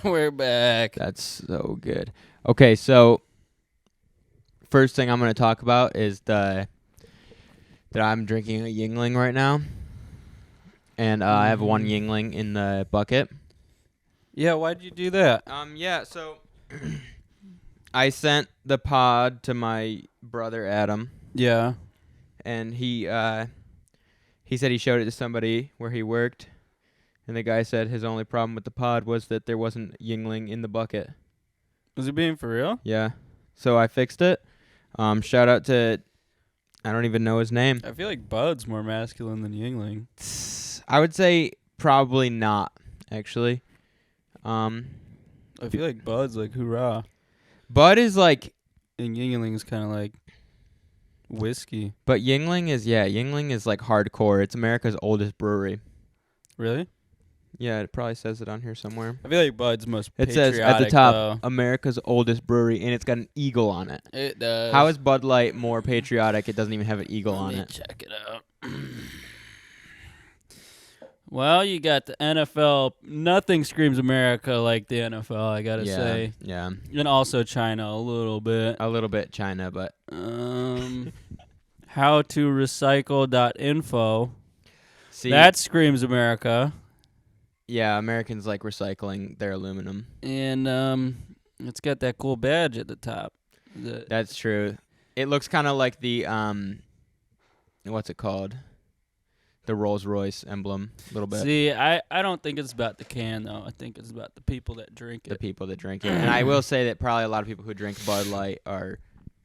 We're back. That's so good. Okay, so first thing I'm going to talk about is that I'm drinking a Yingling right now. And I have one Yingling in the bucket. Yeah, why'd you do that? So I sent the pod to my brother Adam, Yeah. and he said he showed it to somebody where he worked, and the guy said his only problem with the pod was that there wasn't Yingling in the bucket. Was he being for real? Yeah. So I fixed it. Shout out to, I don't even know his name. I feel like Bud's more masculine than Yingling. I would say probably not, actually. I feel like Bud's like hoorah. Bud is like, And Yingling's kind of like whiskey. but Yingling is like hardcore. It's America's oldest brewery. Really? Yeah, it probably says it on here somewhere. I feel like Bud's most It patriotic, says at the top, though. America's oldest brewery, and it's got an eagle on it. It does. How is Bud Light more patriotic? It doesn't even have an eagle on Let me it. check it out. Well, you got the NFL. Nothing screams America like the NFL, I gotta say. Yeah. And also China a little bit. A little bit China, but howtorecycle.info. see, That screams America. yeah, Americans like recycling their aluminum. And it's got that cool badge at the top. That's true. It looks kind of like the what's it called? The Rolls-Royce emblem, a little bit. See, I don't think it's about the can, though. I think it's about the people that drink it. The people that drink it. And I will say that probably a lot of people who drink Bud Light are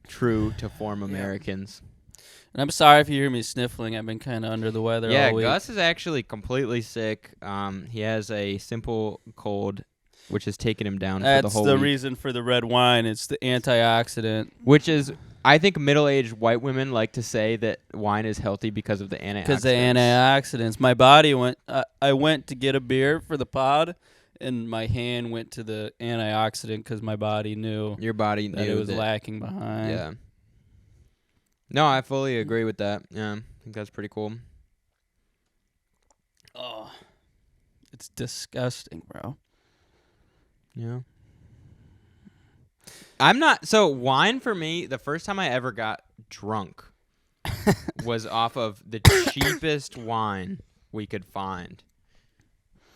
true to form Americans. And I'm sorry if you hear me sniffling. I've been kind of under the weather Yeah, all week. Gus is actually completely sick. He has a simple cold, which has taken him down for the That's whole the week. reason for the red wine. It's the antioxidant. Which is, I think middle-aged white women like to say that wine is healthy because of the antioxidants. Because the antioxidants. My body went. I went to get a beer for the pod, and my hand went to the antioxidant because my body knew Your body that knew it was that, lacking behind. Yeah. No, I fully agree with that. Yeah, I think that's pretty cool. Oh, it's disgusting, bro. Yeah. I'm not, so wine for me, the first time I ever got drunk was off of the cheapest wine we could find.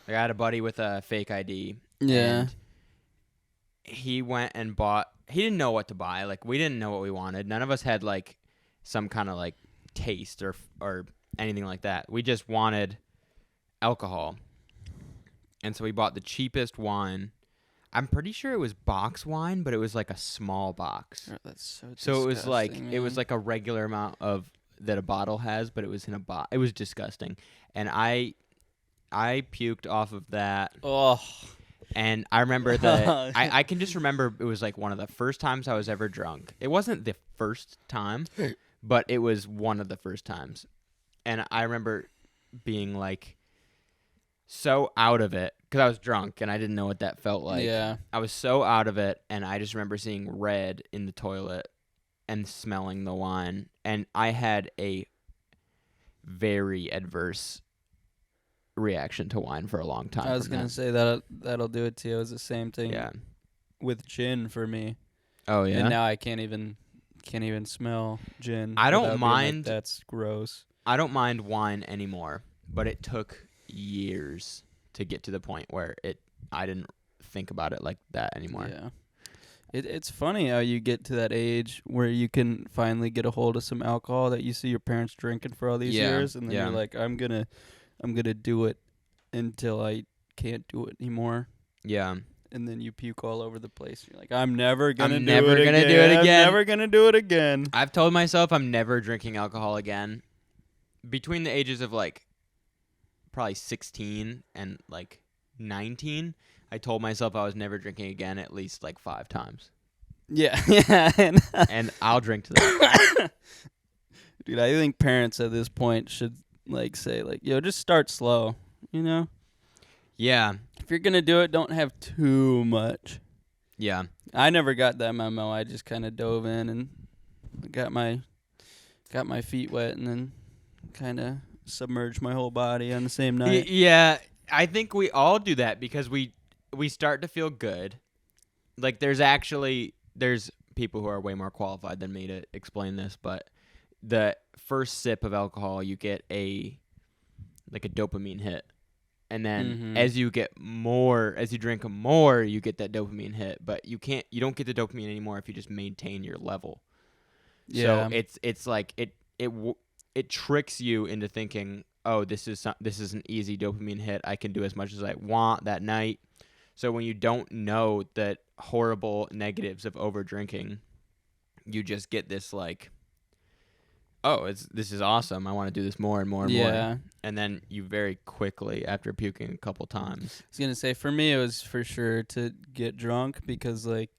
I had a buddy with a fake ID. Yeah. And he went and bought, he didn't know what to buy. Like, we didn't know what we wanted. None of us had, like, some kind of, like, taste or anything like that. We just wanted alcohol. And so we bought the cheapest wine. I'm pretty sure it was box wine, but it was like a small box. Oh, that's so So it was like disgusting, it was man. like a regular amount of that a bottle has, but it was in a box. It was disgusting, and I puked off of that. Oh. And I remember that I can just remember it was like one of the first times I was ever drunk. It wasn't the first time, but it was one of the first times, and I remember being like so out of it because I was drunk and I didn't know what that felt like. Yeah. I was so out of it, and I just remember seeing red in the toilet and smelling the wine, and I had a very adverse reaction to wine for a long time. I was gonna say that'll do it to you. It was the same thing Yeah. with gin for me. Oh yeah. And now I can't even smell gin. I don't without being like, mind- that's gross. I don't mind wine anymore, but it took years to get to the point where I didn't think about it like that anymore. Yeah. It's funny how you get to that age where you can finally get a hold of some alcohol that you see your parents drinking for all these Yeah, years, and then yeah. you're like, I'm gonna do it until I can't do it anymore. Yeah. And then you puke all over the place. You're like, I'm never gonna do never it gonna again. do it again. I'm never gonna do it again. I've told myself I'm never drinking alcohol again. Between the ages of like probably 16 and like 19, I told myself I was never drinking again at least like 5 times. Yeah, yeah. And I'll drink to that. Dude, I think parents at this point should like say like, yo, just start slow, you know? Yeah. If you're gonna do it, don't have too much. Yeah. I never got that memo. I just kind of dove in and got my feet wet and then kind of submerged my whole body on the same night. Yeah. I think we all do that because we we start to feel good. Like there's people who are way more qualified than me to explain this, but the first sip of alcohol, you get a dopamine hit. And then as you drink more, you get that dopamine hit, but you don't get the dopamine anymore if you just maintain your level. Yeah. So it's like it tricks you into thinking, oh, this is an easy dopamine hit. I can do as much as I want that night. So when you don't know the horrible negatives of over drinking, you just get this like, oh, this is awesome. I want to do this more and more and more. And then you very quickly, after puking a couple times. I was going to say, for me, it was for sure to get drunk because, like,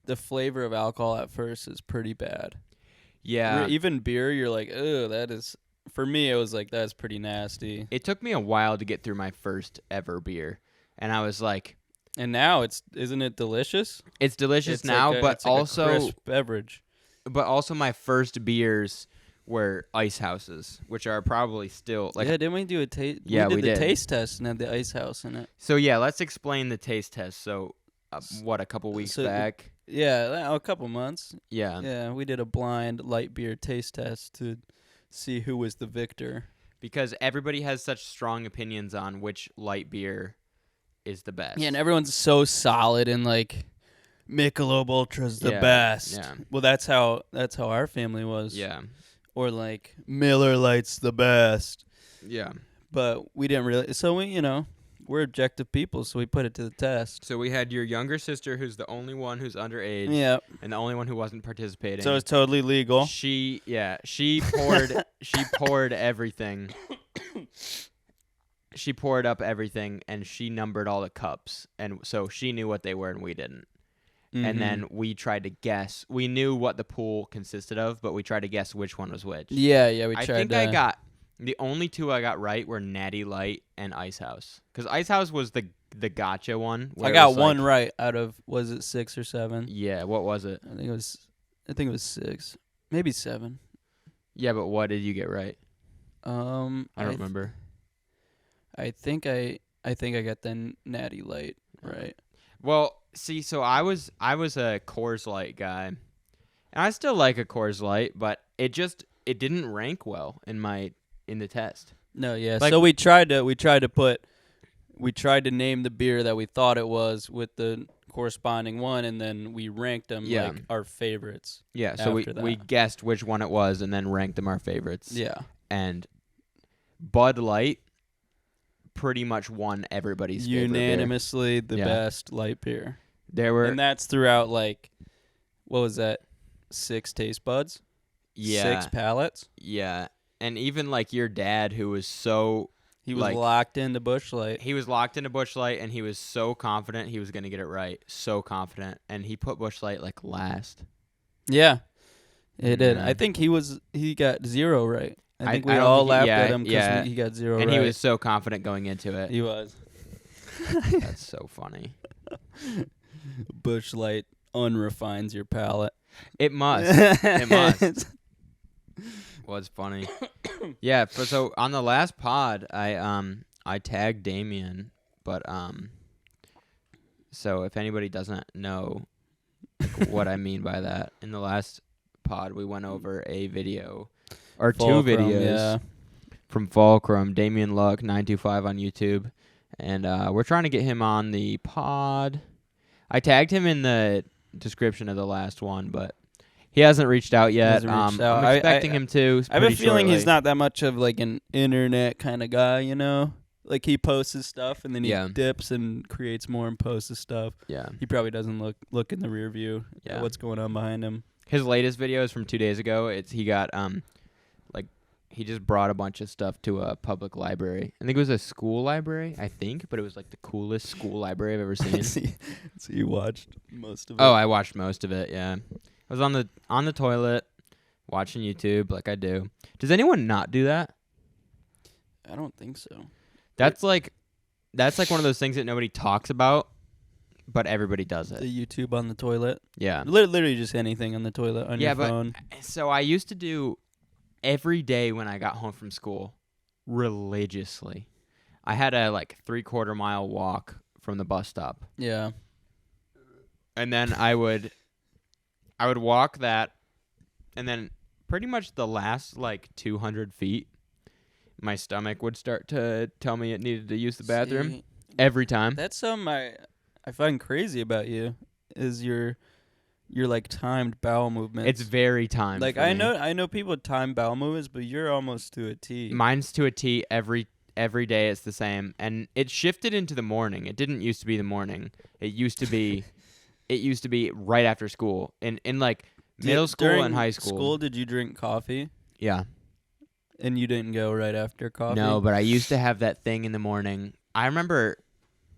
the flavor of alcohol at first is pretty bad. Yeah. Even beer, you're like, oh, that is... For me, it was like, that's pretty nasty. It took me a while to get through my first ever beer. And I was like... And now, isn't it delicious? It's delicious now, but it's like also... a crisp beverage. But also my first beers were ice houses, which are probably still... like. Yeah, didn't we do a taste? Yeah, we did the did. taste test and had the ice house in it. So, yeah, let's explain the taste test. So, a couple weeks back? Yeah, a couple months. Yeah. Yeah, we did a blind light beer taste test to see who was the victor. Because everybody has such strong opinions on which light beer is the best. Yeah, and everyone's so solid and like Michelob Ultra's the best. Yeah. Well, that's how our family was. Yeah. Or like Miller Lite's the best. Yeah. But we didn't really. So we're objective people, so we put it to the test. So we had your younger sister, who's the only one who's underage. Yeah. And the only one who wasn't participating. So it's totally legal. She poured everything. She poured up everything, and she numbered all the cups, and so she knew what they were, and we didn't. Mm-hmm. And then we tried to guess. We knew what the pool consisted of, but we tried to guess which one was which. Yeah, we tried. I think I got the only two I got right were Natty Light and Ice House, because Ice House was the gotcha one. I got one right out of, was it 6 or 7? Yeah, what was it? I think it was 6, maybe 7. Yeah, but what did you get right? I don't remember. I think I got the Natty Light right. Well, see, so I was a Coors Light guy, and I still like a Coors Light, but it didn't rank well in the test. No, yeah. Like, so we tried to name the beer that we thought it was with the corresponding one, and then we ranked them like our favorites. Yeah, so we guessed which one it was, and then ranked them our favorites. Yeah, and Bud Light pretty much won everybody's unanimously the best light beer. And that's throughout, like, what was that? 6 taste buds? Yeah. 6 pallets? Yeah. And even like your dad, who was so he was locked into Busch Light. He was locked into Busch Light, and he was so confident he was gonna get it right. So confident. And he put Busch Light like last. Yeah. It did. I think he got 0 right. I think we all laughed at him because he got 0 right. And he was so confident going into it. He was. That's so funny. Busch Light unrefines your palate. It must. It must. Was funny. Yeah. So on the last pod, I tagged Damien, but so if anybody doesn't know what I mean by that, in the last pod we went over a video. Or Fulcrum, 2 videos from Fulcrum, Damien Luck 925 on YouTube, and we're trying to get him on the pod. I tagged him in the description of the last one, but he hasn't reached out yet. I'm expecting him to. I have a feeling he's not that much of like an internet kind of guy, Like he posts his stuff and then he dips and creates more and posts his stuff. Yeah, he probably doesn't look in the rear view at what's going on behind him. His latest video is from 2 days ago. He got he just brought a bunch of stuff to a public library. I think it was a school library, but it was like the coolest school library I've ever seen. So you watched most of it? Oh, I watched most of it, yeah. I was on the toilet watching YouTube like I do. Does anyone not do that? I don't think so. That's like one of those things that nobody talks about, but everybody does it. The YouTube on the toilet? Yeah. Literally just anything on the toilet on your phone. So I used to do every day when I got home from school religiously. I had a 3/4 mile walk from the bus stop. Yeah. And then I would walk that, and then pretty much the last like 200 feet, my stomach would start to tell me it needed to use the bathroom See, every time. that's something I find crazy about you is your like timed bowel movements. It's very timed. like for I me. know people with timed bowel movements, but you're almost to a T. Mine's to a T every day. It's the same, and it shifted into the morning. It didn't used to be the morning. It used to be right after school. In like middle school During and high school. did you drink coffee? Yeah. And you didn't go right after coffee? No, but I used to have that thing in the morning. I remember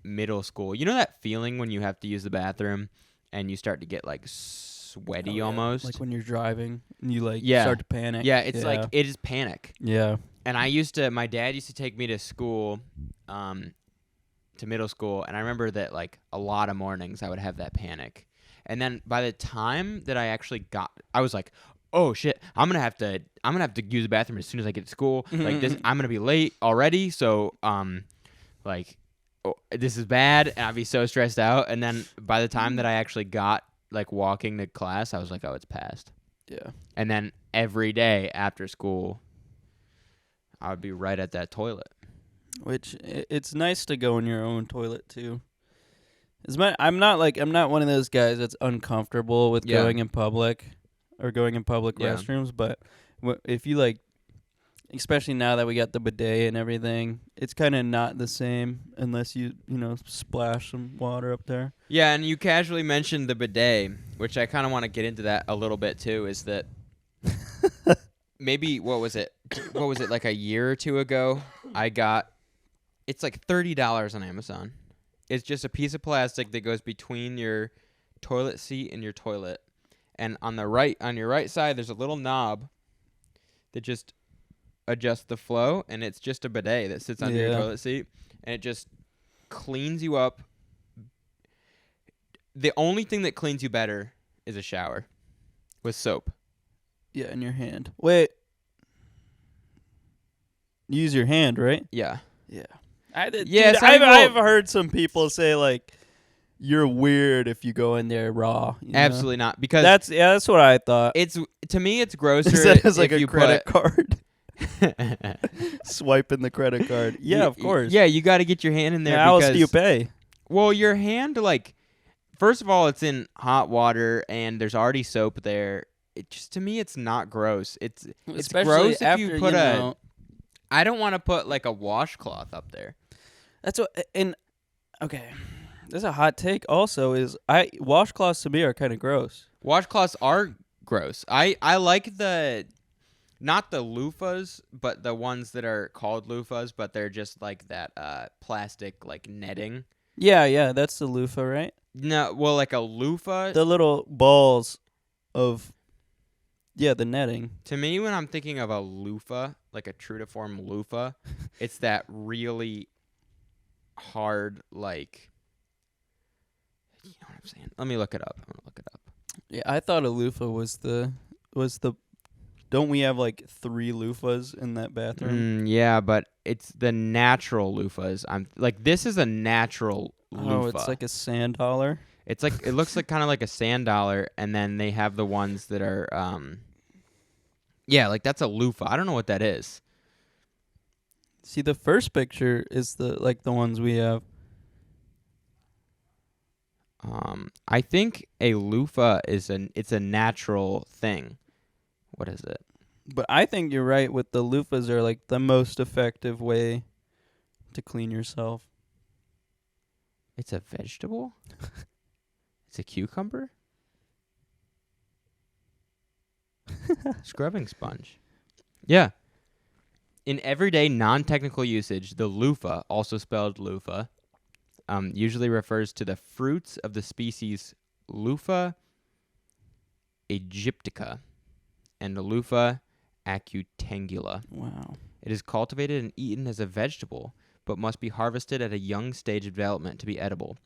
middle school. You know that feeling when you have to use the bathroom and you start to get like sweaty Oh, yeah. almost? Like when you're driving and you like Yeah. start to panic. Yeah, it's like it is panic. Yeah. And my dad used to take me to school, to middle school, and I remember that like a lot of mornings I would have that panic. And then by the time that I actually I was like, oh shit, I'm gonna have to use the bathroom as soon as I get to school. Like this, I'm gonna be late already. So like, this is bad, and I'd be so stressed out. And then by the time that I actually got like walking to class, I was like, oh, it's past. Yeah. And then every day after school, I would be right at that toilet. Which it's nice to go in your own toilet too. I'm not one of those guys that's uncomfortable with Yeah. going in public or going in public Yeah. restrooms, but if you like, especially now that we got the bidet and everything, it's kind of not the same unless you splash some water up there. Yeah, and you casually mentioned the bidet, which I kind of want to get into that a little bit too, is that maybe, what was it, like a year or two ago, it's like $30 on Amazon. It's just a piece of plastic that goes between your toilet seat and your toilet. And on your right side, there's a little knob that just adjusts the flow, and it's just a bidet that sits under your toilet seat, and it just cleans you up. The only thing that cleans you better is a shower with soap. Yeah, in your hand. Wait. You use your hand, right? Yeah. Yeah. I did. Yeah, Dude, some people- I've heard some people say like, "You're weird if you go in there raw." you know? Absolutely not, because That's what I thought. it's, to me, it's grosser. Is that as like if a you credit put, card? Swiping the credit card. Yeah, of course. Yeah, you got to get your hand in there. How else because, do you pay? Well, your hand, like, first of all, it's in hot water, and there's already soap there. It just, to me, it's not gross. It's Especially gross if after you put I don't want to put like a washcloth up there. That's what. And okay, there's a hot take. Also, is washcloths to me are kind of gross. Washcloths are gross. I like not the loofahs, but the ones that are called loofahs, but they're just like that plastic like netting. Yeah, that's the loofah, right? No, well, like a loofah. The little balls of. Yeah, the netting. To me, when I'm thinking of a loofah, like a true to form loofah, it's that really hard, like, you know what I'm saying? Let me look it up. I'm gonna look it up. Yeah, I thought a loofah was the. Don't we have like 3 loofahs in that bathroom? Yeah, but it's the natural loofahs. I'm like, this is a natural loofah. Oh, it's like a sand dollar. It's like, it looks like kind of like a sand dollar, and then they have the ones that are yeah, like that's a loofah. I don't know what that is. See, the first picture is the ones we have. I think a loofah it's a natural thing. What is it? But I think you're right with the loofahs are like the most effective way to clean yourself. It's a vegetable? It's a cucumber? Scrubbing sponge. Yeah. In everyday non-technical usage, the loofah, also spelled loofah, usually refers to the fruits of the species Loofah aegyptica and the Loofah acutangula. Wow. It is cultivated and eaten as a vegetable, but must be harvested at a young stage of development to be edible.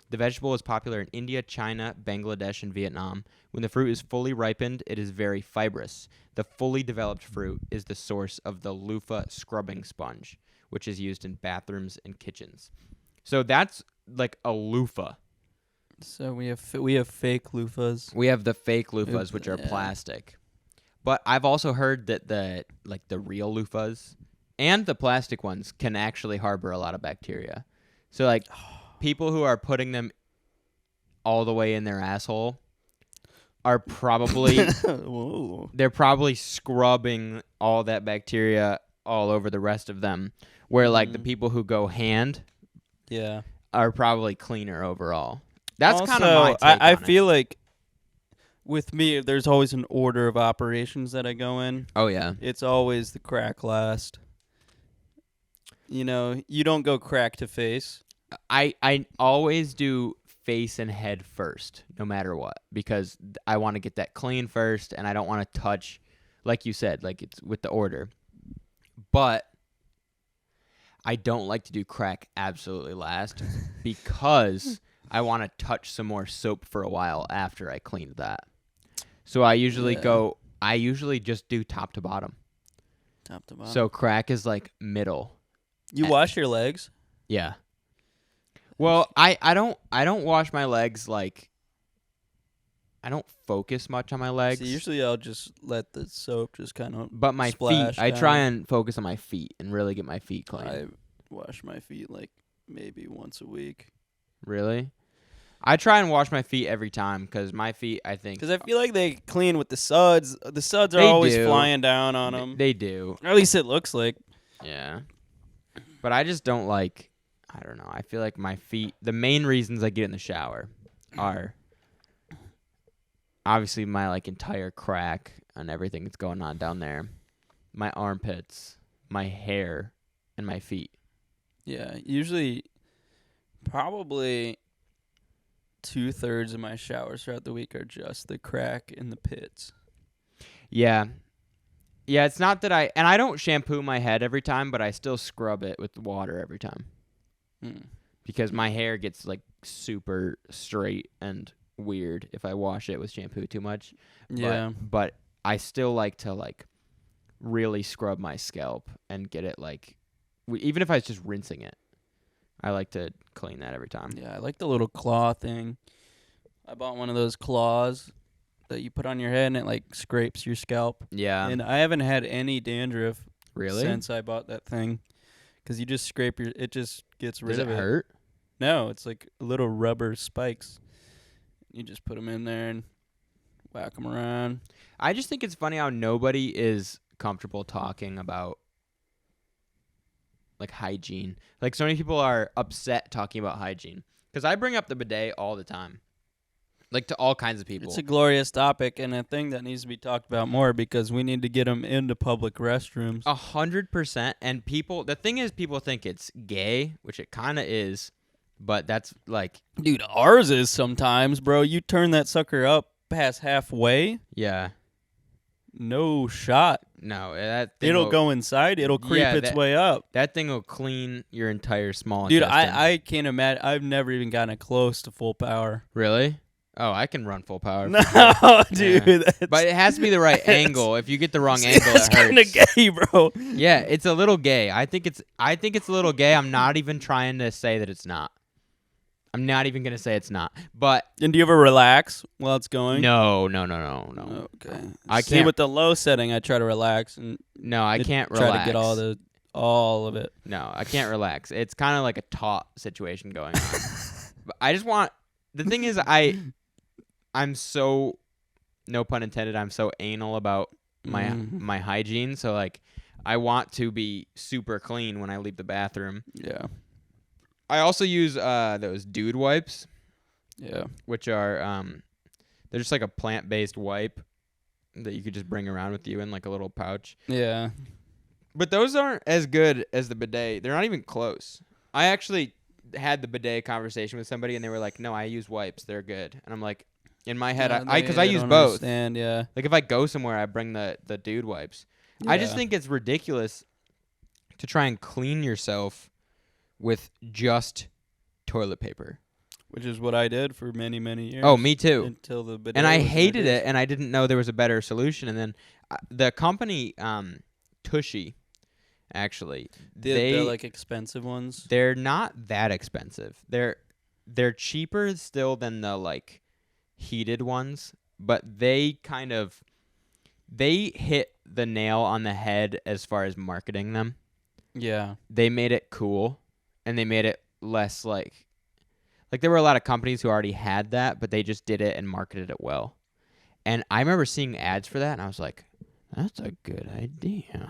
The vegetable is popular in India, China, Bangladesh, and Vietnam. When the fruit is fully ripened, it is very fibrous. The fully developed fruit is the source of the loofah scrubbing sponge, which is used in bathrooms and kitchens. So that's like a loofah. So we have fake loofahs. We have the fake loofahs, which are Yeah. plastic. But I've also heard that the real loofahs and the plastic ones can actually harbor a lot of bacteria. So like people who are putting them all the way in their asshole are probably Whoa. they're probably scrubbing all that bacteria all over the rest of them. Where like the people who go hand Yeah. are probably cleaner overall. That's also, kind of my take I on it. feel like with me, there's always an order of operations that I go in. Oh yeah. It's always the crack last. You know, you don't go crack to face. I always do face and head first, no matter what, because I want to get that clean first, and I don't want to touch, like you said, like it's with the order. But I don't like to do crack absolutely last because I want to touch some more soap for a while after I cleaned that. So I usually I usually just do top to bottom. Top to bottom. So crack is like middle. You wash your legs? Yeah. Well, I don't wash my legs like I don't focus much on my legs. See, usually I'll just let the soap just kind of But my splash feet, I down. try and focus on my feet and really get my feet clean. I wash my feet like maybe once a week. Really? I try and wash my feet every time because my feet, I think, Because I feel like they clean with the suds. The suds are They always do. flying down on them. they do. Or at least it looks like. Yeah. But I just don't like, I don't know. I feel like my feet, the main reasons I get in the shower are obviously my like entire crack and everything that's going on down there, my armpits, my hair, and my feet. Yeah, usually probably 2/3 of my showers throughout the week are just the crack in the pits. Yeah. Yeah, it's not that I don't shampoo my head every time, but I still scrub it with water every time. Because my hair gets like super straight and weird if I wash it with shampoo too much. Yeah. But I still like to like really scrub my scalp and get it like even if I was just rinsing it. I like to clean that every time. Yeah, I like the little claw thing. I bought one of those claws that you put on your head and it like scrapes your scalp. Yeah. And I haven't had any dandruff Really? since I bought that thing. Because you just scrape it just gets rid Does of it it. hurt? No, it's like little rubber spikes. You just put them in there and whack them around. I just think it's funny how nobody is comfortable talking about like hygiene. Like so many people are upset talking about hygiene. Because I bring up the bidet all the time. Like to all kinds of people. It's a glorious topic and a thing that needs to be talked about more because we need to get them into public restrooms. 100%. And people, the thing is, people think it's gay, which it kind of is. But that's like, Dude, ours is sometimes, bro. You turn that sucker up past halfway, yeah, no shot. no, that thing It'll will, go inside. It'll creep Yeah, its way up. That thing will clean your entire small Dude, intestine. I can't imagine. I've never even gotten it close to full power. Really? Oh, I can run full power. No, dude. Yeah. That's, But it has to be the right angle. If you get the wrong angle, it's it kind of hurts. gay, bro. Yeah, it's a little gay. I think it's a little gay. I'm not even trying to say that it's not. I'm not even gonna say it's not. But And do you ever relax while it's going? no. Okay. I See, can't. with the low setting, I try to relax and No, I can't try relax. to get all of it. No, I can't relax. It's kind of like a taut situation going on. But I just want. The thing is, I'm so, no pun intended, I'm so anal about my hygiene. So like, I want to be super clean when I leave the bathroom. Yeah. I also use those dude wipes, Yeah. which are they're just like a plant-based wipe that you could just bring around with you in like a little pouch. Yeah. But those aren't as good as the bidet. They're not even close. I actually had the bidet conversation with somebody, and they were like, "No, I use wipes. They're good." And I'm like, in my head, because I use both. And yeah. Like if I go somewhere, I bring the dude wipes. I just Yeah. think it's ridiculous to try and clean yourself with just toilet paper. Which is what I did for many, many years. Oh, me too. Until the bidet And I was hated introduced. it, and I didn't know there was a better solution. And then the company, Tushy, actually, They're like expensive ones. they're not that expensive. They're they're cheaper still than the like heated ones, but they hit the nail on the head as far as marketing them. Yeah. They made it cool, and they made it less like there were a lot of companies who already had that, but they just did it and marketed it well. And I remember seeing ads for that, and I was like, that's a good idea.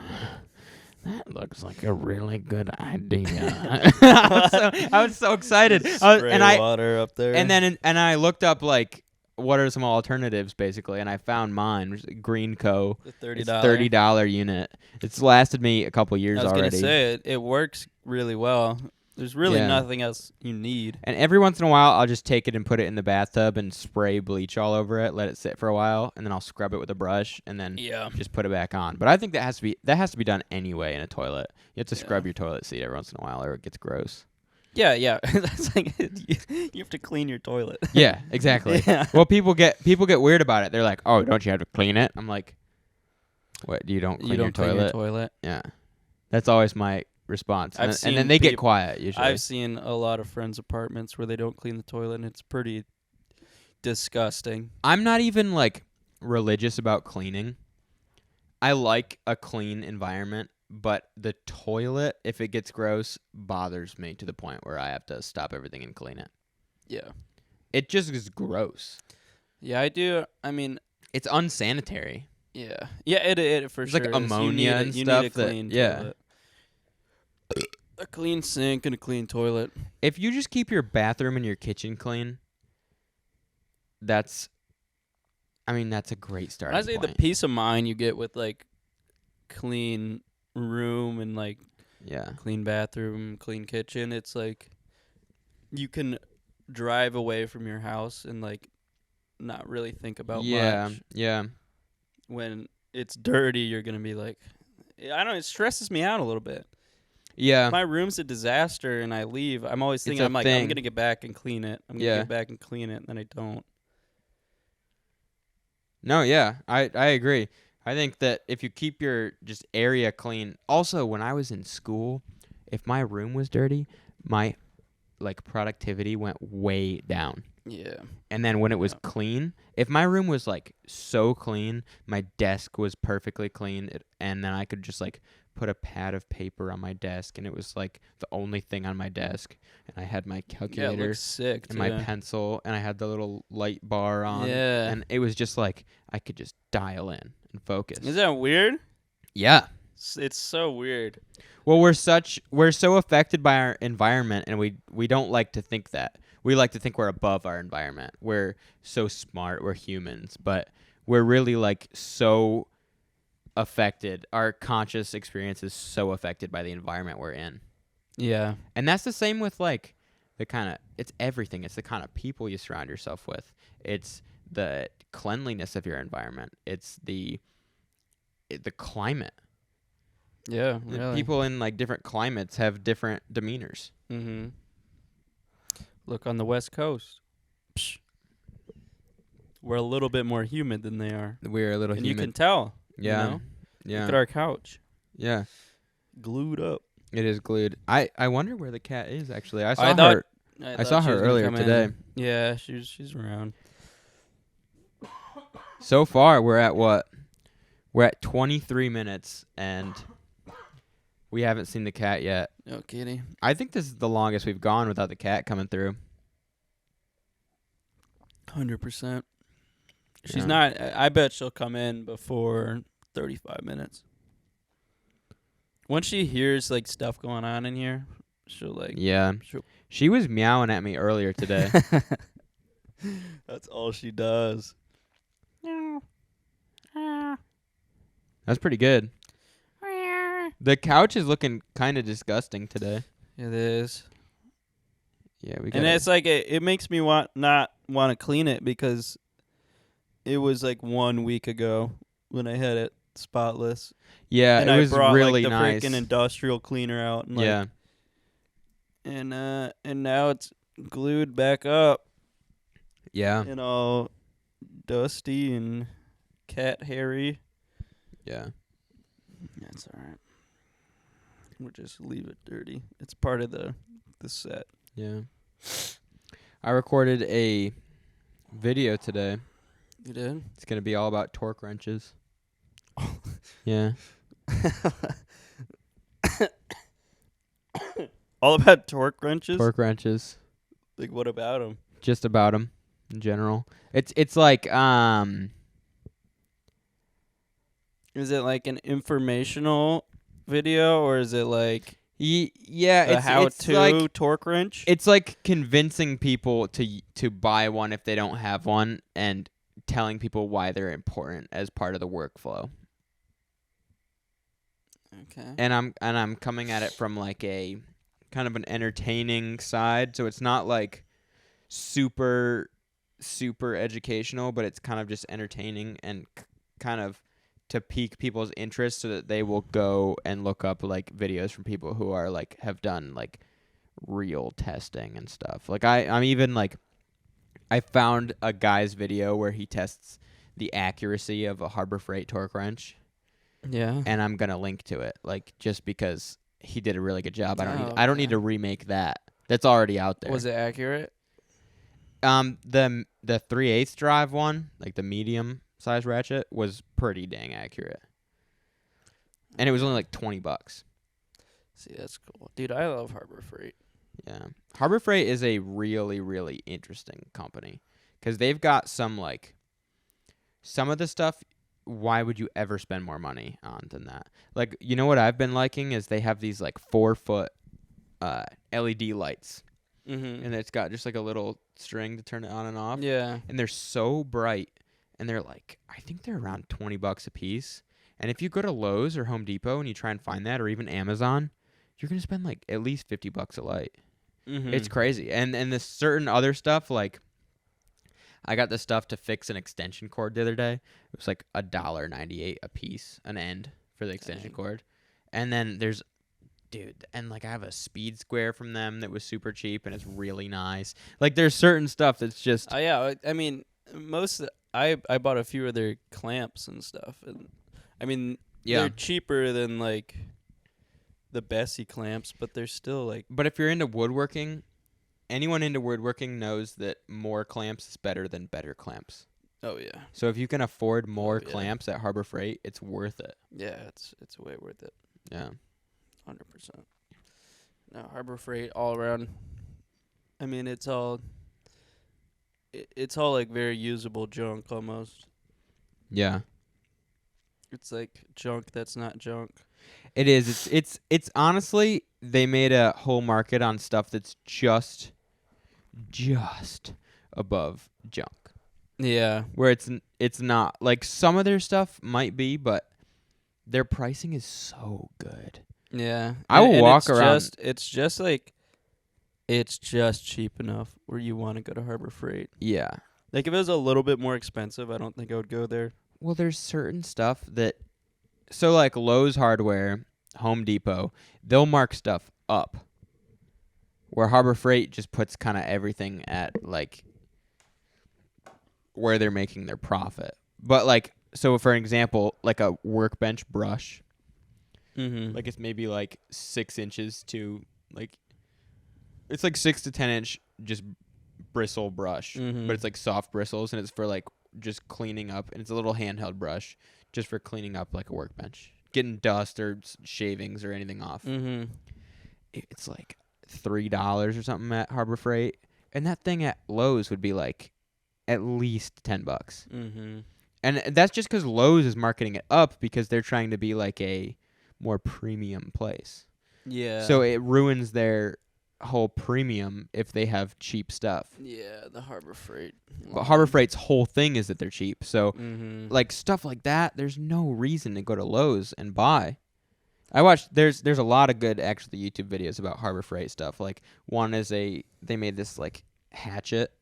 That looks like a really good idea. I was so excited. Spray water up there. And then I looked up like what are some alternatives basically, and I found mine, which is Green Co. the $30. It's $30 unit. It's lasted me a couple years already. I was gonna say it works really well. There's really nothing else you need. And every once in a while, I'll just take it and put it in the bathtub and spray bleach all over it, let it sit for a while, and then I'll scrub it with a brush and then just put it back on. But I think that has to be done anyway in a toilet. You have to scrub your toilet seat every once in a while, or it gets gross. Yeah. That's like you have to clean your toilet. Yeah, exactly. Yeah. Well, people get weird about it. They're like, "Oh, don't you have to clean it?" I'm like, "What? You don't clean your toilet?" Yeah, that's always my response. And then they get quiet usually. I've seen a lot of friends' apartments where they don't clean the toilet, and it's pretty disgusting. I'm not even like religious about cleaning. I like a clean environment, but the toilet, if it gets gross, bothers me to the point where I have to stop everything and clean it. Yeah. It just is gross. Yeah, I do. I mean, it's unsanitary. Yeah. Yeah, it for It's sure. Like ammonia and stuff. You need a clean toilet. A clean sink and a clean toilet. If you just keep your bathroom and your kitchen clean, that's a great starting point. I say the peace of mind you get with like clean room and like clean bathroom, clean kitchen, it's like you can drive away from your house and like not really think about much. Yeah. When it's dirty, you're going to be like, I don't know, it stresses me out a little bit. Yeah. My room's a disaster and I leave. I'm always thinking, I'm going to get back and clean it. I'm going to get back and clean it, and then I don't. No, yeah. I agree. I think that if you keep your just area clean. Also, when I was in school, if my room was dirty, my like productivity went way down. Yeah. And then when it was clean, if my room was like so clean, my desk was perfectly clean, and then I could just like put a pad of paper on my desk, and it was like the only thing on my desk, and I had my calculator it looks sick, and my pencil, and I had the little light bar on, and it was just like I could just dial in and focus. Is that weird? Yeah. It's so weird. Well, we're so affected by our environment, and we don't like to think that. We like to think we're above our environment. We're so smart. We're humans, but we're really like so affected. Our conscious experience is so affected by the environment we're in. Yeah. And that's the same with like it's everything. It's the kind of people you surround yourself with. It's the cleanliness of your environment. It's the climate. Yeah, really. People in like different climates have different demeanors. Mm-hmm. Look on the West Coast. Psh. We're a little bit more humid than they are. We're a little humid. And you can tell. Yeah. You know? Yeah. Look at our couch. Yeah. Glued up. It is glued. I wonder where the cat is actually. I saw her earlier today. Yeah, she's around. So far we're at what? We're at 23 minutes and we haven't seen the cat yet. No kidding. I think this is the longest we've gone without the cat coming through. 100%. She's not. I bet she'll come in before 35 minutes. Once she hears like stuff going on in here, she'll like. Yeah. She was meowing at me earlier today. That's all she does. That's pretty good. The couch is looking kind of disgusting today. It is. Yeah, and it's like it makes me not want to clean it because it was like 1 week ago when I had it spotless. Yeah, and it was brought, really like, the nice. freaking industrial cleaner out. And, like, yeah. And now it's glued back up. Yeah. And all dusty and cat hairy. Yeah. That's all right. We'll just leave it dirty. It's part of the set. Yeah. I recorded a video today. You did? It's gonna be all about torque wrenches. Yeah. All about torque wrenches? Torque wrenches. Like, what about them? Just about them in general. It's like Is it like an informational video, or is it like yeah, a how-to like, torque wrench? It's like convincing people to buy one if they don't have one, and telling people why they're important as part of the workflow. Okay. And I'm coming at it from like a kind of an entertaining side, so it's not like super educational, but it's kind of just entertaining and kind of to pique people's interest so that they will go and look up like videos from people who are like have done like real testing and stuff. Like I'm even like I found a guy's video where he tests the accuracy of a Harbor Freight torque wrench. Yeah. And I'm gonna link to it, like just because he did a really good job. I don't need to remake that. That's already out there. Was it accurate? The 3/8 drive one, like the medium size ratchet, was pretty dang accurate. And it was only like $20. See, that's cool. Dude, I love Harbor Freight. Yeah. Harbor Freight is a really, really interesting company because they've got some of the stuff. Why would you ever spend more money on than that? Like, you know what I've been liking is they have these like 4-foot LED lights. Mm-hmm. And it's got just like a little string to turn it on and off. Yeah. And they're so bright. And they're like, I think they're around $20 a piece. And if you go to Lowe's or Home Depot and you try and find that, or even Amazon, you're going to spend like at least $50 a light. Mm-hmm. It's crazy. And there's certain other stuff, like I got the stuff to fix an extension cord the other day. It was like $1.98 a piece, an end for the extension cord. And then and like I have a speed square from them that was super cheap and it's really nice. Like there's certain stuff that's just yeah, I mean I bought a few of their clamps and stuff, and I mean they're cheaper than like the Bessie clamps, but they're still like. But if you're into woodworking, anyone into woodworking knows that more clamps is better than better clamps. Oh yeah. So if you can afford more clamps at Harbor Freight, it's worth it. Yeah, it's way worth it. Yeah. 100%. No, Harbor Freight all around. I mean, it's all like very usable junk almost. Yeah. It's like junk that's not junk. It is. It's honestly, they made a whole market on stuff that's just above junk. Yeah. Where it's not like some of their stuff might be, but their pricing is so good. Yeah. I will walk around. It's just cheap enough where you want to go to Harbor Freight. Yeah. Like if it was a little bit more expensive, I don't think I would go there. Well, there's certain stuff that so like Lowe's Hardware, Home Depot, they'll mark stuff up. Where Harbor Freight just puts kind of everything at like where they're making their profit. But like so for example, like a workbench brush. Mm-hmm. Like it's maybe like 6 inches to like it's like 6 to 10 inch just bristle brush, but it's like soft bristles and it's for like just cleaning up, and it's a little handheld brush just for cleaning up like a workbench, getting dust or shavings or anything off. Mm-hmm. It's like $3 or something at Harbor Freight, and that thing at Lowe's would be like at least $10. Mm-hmm. And that's just because Lowe's is marketing it up because they're trying to be like a more premium place. Yeah. So it ruins their whole premium if they have cheap stuff. Yeah, the Harbor Freight. But Harbor Freight's whole thing is that they're cheap. So like stuff like that, there's no reason to go to Lowe's and buy. I watched there's a lot of good actually YouTube videos about Harbor Freight stuff. Like one is they made this like hatchet,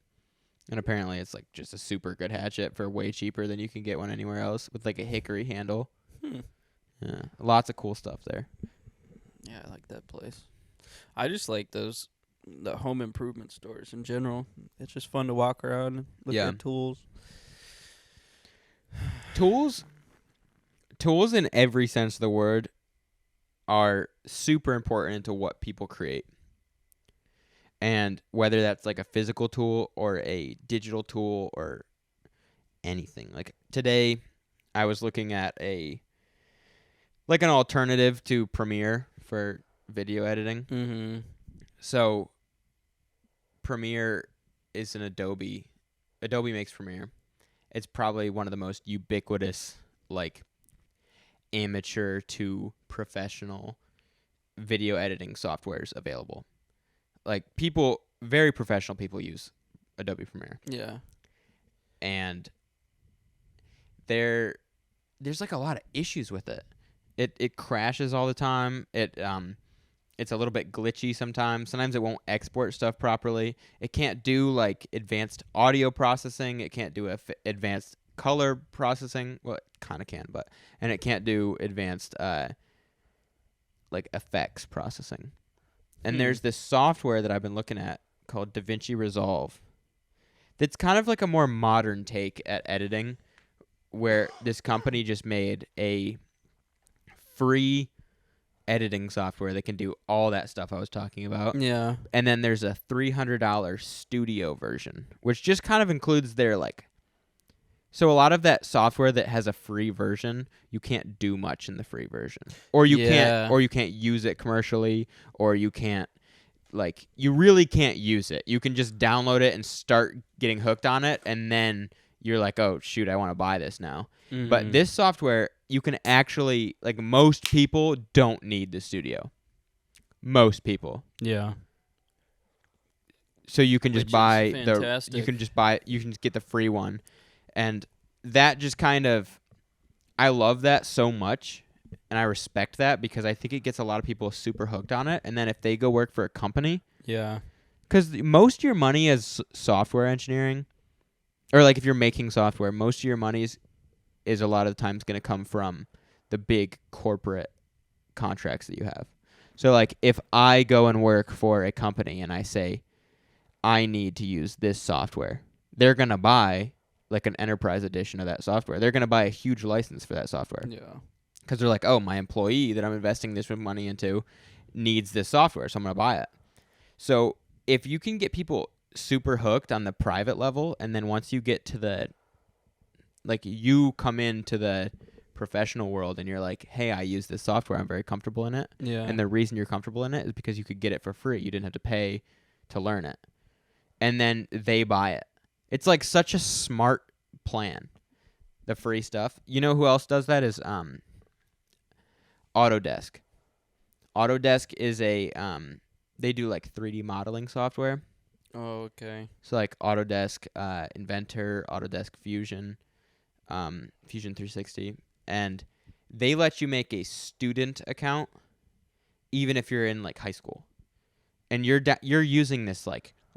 and apparently it's like just a super good hatchet for way cheaper than you can get one anywhere else with like a hickory handle. Yeah, lots of cool stuff there. Yeah, I like that place. I just like the home improvement stores in general. It's just fun to walk around and look at tools. Tools in every sense of the word are super important to what people create. And whether that's like a physical tool or a digital tool or anything. Like today I was looking at an alternative to Premiere for video editing. Mm-hmm. So Premiere is an Adobe. Adobe makes Premiere. It's probably one of the most ubiquitous, like, amateur to professional video editing softwares available. Like, very professional people use Adobe Premiere. Yeah. And there's like a lot of issues with it. It crashes all the time. It's a little bit glitchy sometimes. Sometimes it won't export stuff properly. It can't do like advanced audio processing. It can't do advanced color processing. Well, it kind of can, and it can't do advanced like effects processing. And there's this software that I've been looking at called DaVinci Resolve. That's kind of like a more modern take at editing, where this company just made a free editing software that can do all that stuff I was talking about. Yeah. And then there's a $300 studio version, which just kind of includes their so a lot of that software that has a free version, you can't do much in the free version. Or you can't use it commercially, or you can't you really can't use it. You can just download it and start getting hooked on it, and then you're like, "Oh, shoot, I want to buy this now." Mm-hmm. But this software, you can actually, most people don't need the studio. Most people. Yeah. So you can just buy you can just get the free one. And that just kind of, I love that so much, and I respect that because I think it gets a lot of people super hooked on it. And then if they go work for a company, yeah, because most of your money as software engineering, or if you're making software, most of your money is a lot of the times going to come from the big corporate contracts that you have. So if I go and work for a company and I say I need to use this software, they're going to buy an enterprise edition of that software. They're going to buy a huge license for that software. Yeah. Because they're like, oh, my employee that I'm investing this money into needs this software, so I'm going to buy it. So if you can get people super hooked on the private level, and then once you get to you come into the professional world and you're like, hey, I use this software, I'm very comfortable in it. Yeah. And the reason you're comfortable in it is because you could get it for free. You didn't have to pay to learn it. And then they buy it. It's such a smart plan, the free stuff. You know who else does that is Autodesk. Autodesk is they do 3D modeling software. Oh, okay. So Autodesk Inventor, Autodesk Fusion, Fusion 360, and they let you make a student account even if you're in high school, and you're using this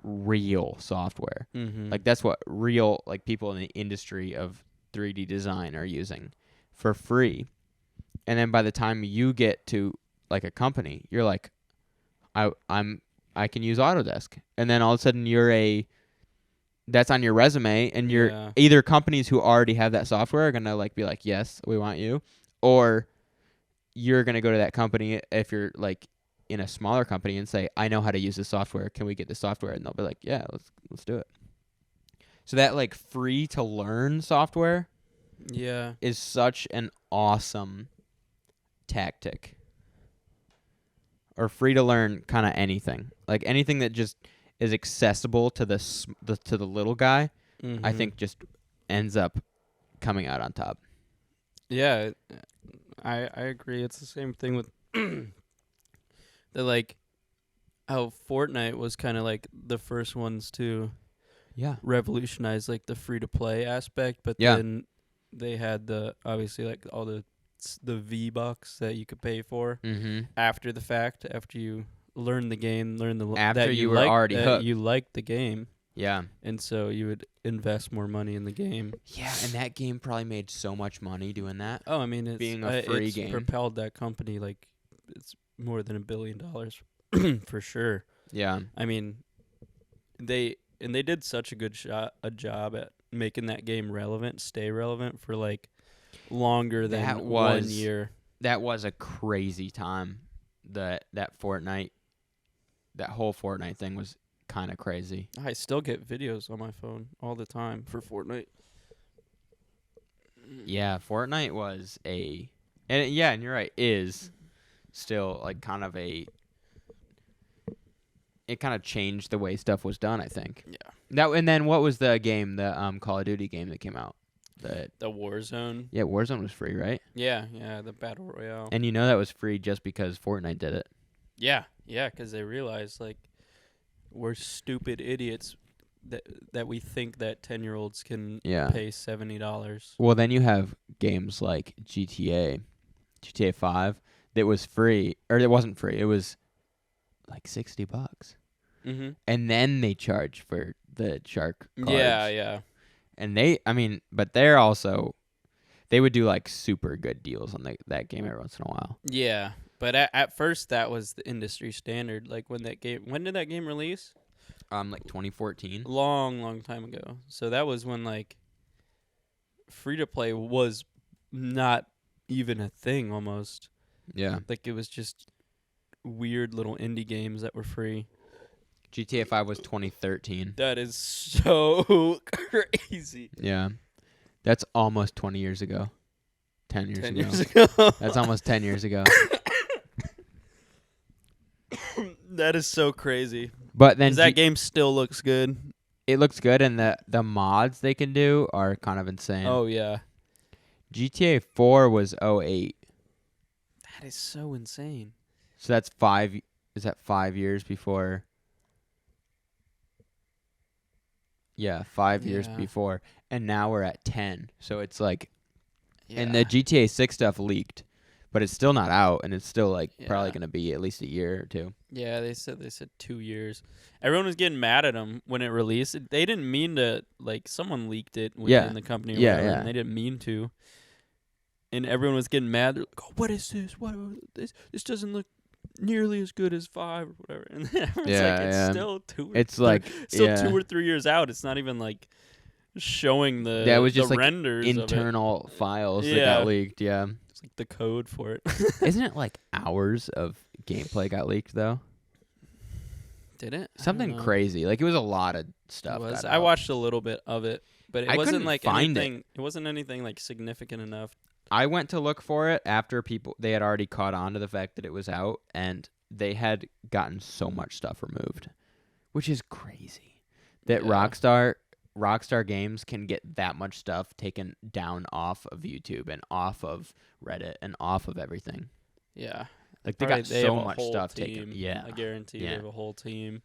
real software. Mm-hmm. That's what real people in the industry of 3D design are using for free. And then by the time you get to a company, you're I can use Autodesk. And then all of a sudden that's on your resume, and you're either companies who already have that software are going to be yes, we want you, or you're going to go to that company if you're in a smaller company and say, I know how to use this software. Can we get this software? And they'll be like, yeah, let's do it. So that free to learn software is such an awesome tactic. Or free to learn kind of anything. Anything that just is accessible to the little guy, mm-hmm. I think just ends up coming out on top. Yeah, I agree. It's the same thing with the how Fortnite was kind of the first ones to revolutionize the free to play aspect, but then they had obviously all the V-Bucks that you could pay for after the fact, after you learn the game, after you were already hooked. You liked the game. Yeah. And so you would invest more money in the game. Yeah, and that game probably made so much money doing that. Oh, I mean, it's being a free it's game propelled that company it's more than $1 billion for sure. Yeah. I mean, they did such a good job at making that game stay relevant for longer than 1 year. That was a crazy time. That Fortnite, that whole Fortnite thing was kind of crazy. I still get videos on my phone all the time for Fortnite. Yeah, Fortnite was and you're right, is still like kind of it kind of changed the way stuff was done, I think. Yeah. And then what was the game, the Call of Duty game that came out? The Warzone. Yeah, Warzone was free, right? Yeah, the Battle Royale. And you know that was free just because Fortnite did it. Yeah, because they realized, like, we're stupid idiots that we think that 10-year-olds can pay $70. Well, then you have games like GTA 5 that was free, or it wasn't free. It was like $60. Mm-hmm. And then they charge for the shark cards. Yeah. And but they would do like super good deals on that game every once in a while. Yeah, but at first that was the industry standard. Like when did that game release? Like 2014. Long time ago. So that was when like free to play was not even a thing almost. Yeah. Like it was just weird little indie games that were free. GTA 5 was 2013. That is so crazy. Yeah. That's almost 20 years ago. 10 years ago. That's almost 10 years ago. That is so crazy. But then that game still looks good. It looks good, and the mods they can do are kind of insane. Oh, yeah. GTA 4 was 08. That is so insane. So that's 5 years before? Yeah, 5 years before. And now we're at 10. So it's like, and the GTA 6 stuff leaked, but it's still not out, and it's still like probably going to be at least a year or two. Yeah, they said 2 years. Everyone was getting mad at them when it released. They didn't mean to, like, someone leaked it within the company or whatever, and they didn't mean to. And everyone was getting mad. They're like, "Oh, what is this? What this doesn't look nearly as good as 5 or whatever." And it's still 2 2 or 3 years out. It's not even like showing the it was just like renders internal files that got leaked. Yeah, it's like the code for it. Isn't it like hours of gameplay got leaked though? Did it? Something crazy. Like it was a lot of stuff. I watched a little bit of it, but it wasn't like anything. It wasn't anything like significant enough. I went to look for it after they had already caught on to the fact that it was out, and they had gotten so much stuff removed, which is crazy. That Rockstar Games can get that much stuff taken down off of YouTube and off of Reddit and off of everything. Yeah. Like they got so much stuff taken. Yeah. I guarantee they have a whole team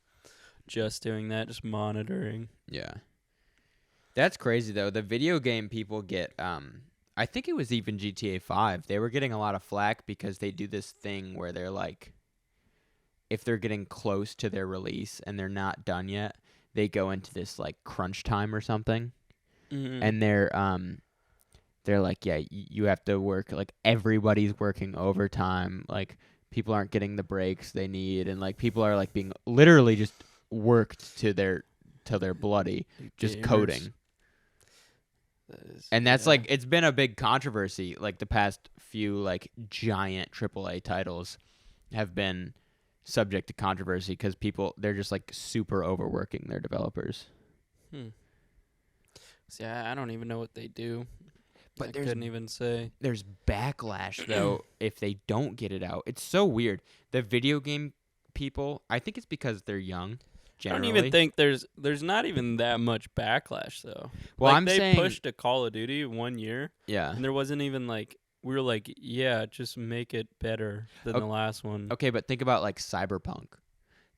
just doing that, just monitoring. Yeah. That's crazy though. The video game people get I think it was even GTA 5. They were getting a lot of flack because they do this thing where they're like, if they're getting close to their release and they're not done yet, they go into this like crunch time or something. Mm-hmm. And they're like, yeah, you have to work, like everybody's working overtime, like people aren't getting the breaks they need, and like people are like being literally just worked till they're bloody, just coding. And that's like, it's been a big controversy. Like the past few like giant AAA titles have been subject to controversy because they're just like super overworking their developers. See, I don't even know what they do. But I couldn't even say. There's backlash though if they don't get it out. It's so weird. The video game people, I think it's because they're young. Generally. I don't even think there's not even that much backlash though. Well, like, they pushed a Call of Duty 1 year. Yeah. And there wasn't even like, we were like, yeah, just make it better than the last one. Okay, but think about like Cyberpunk.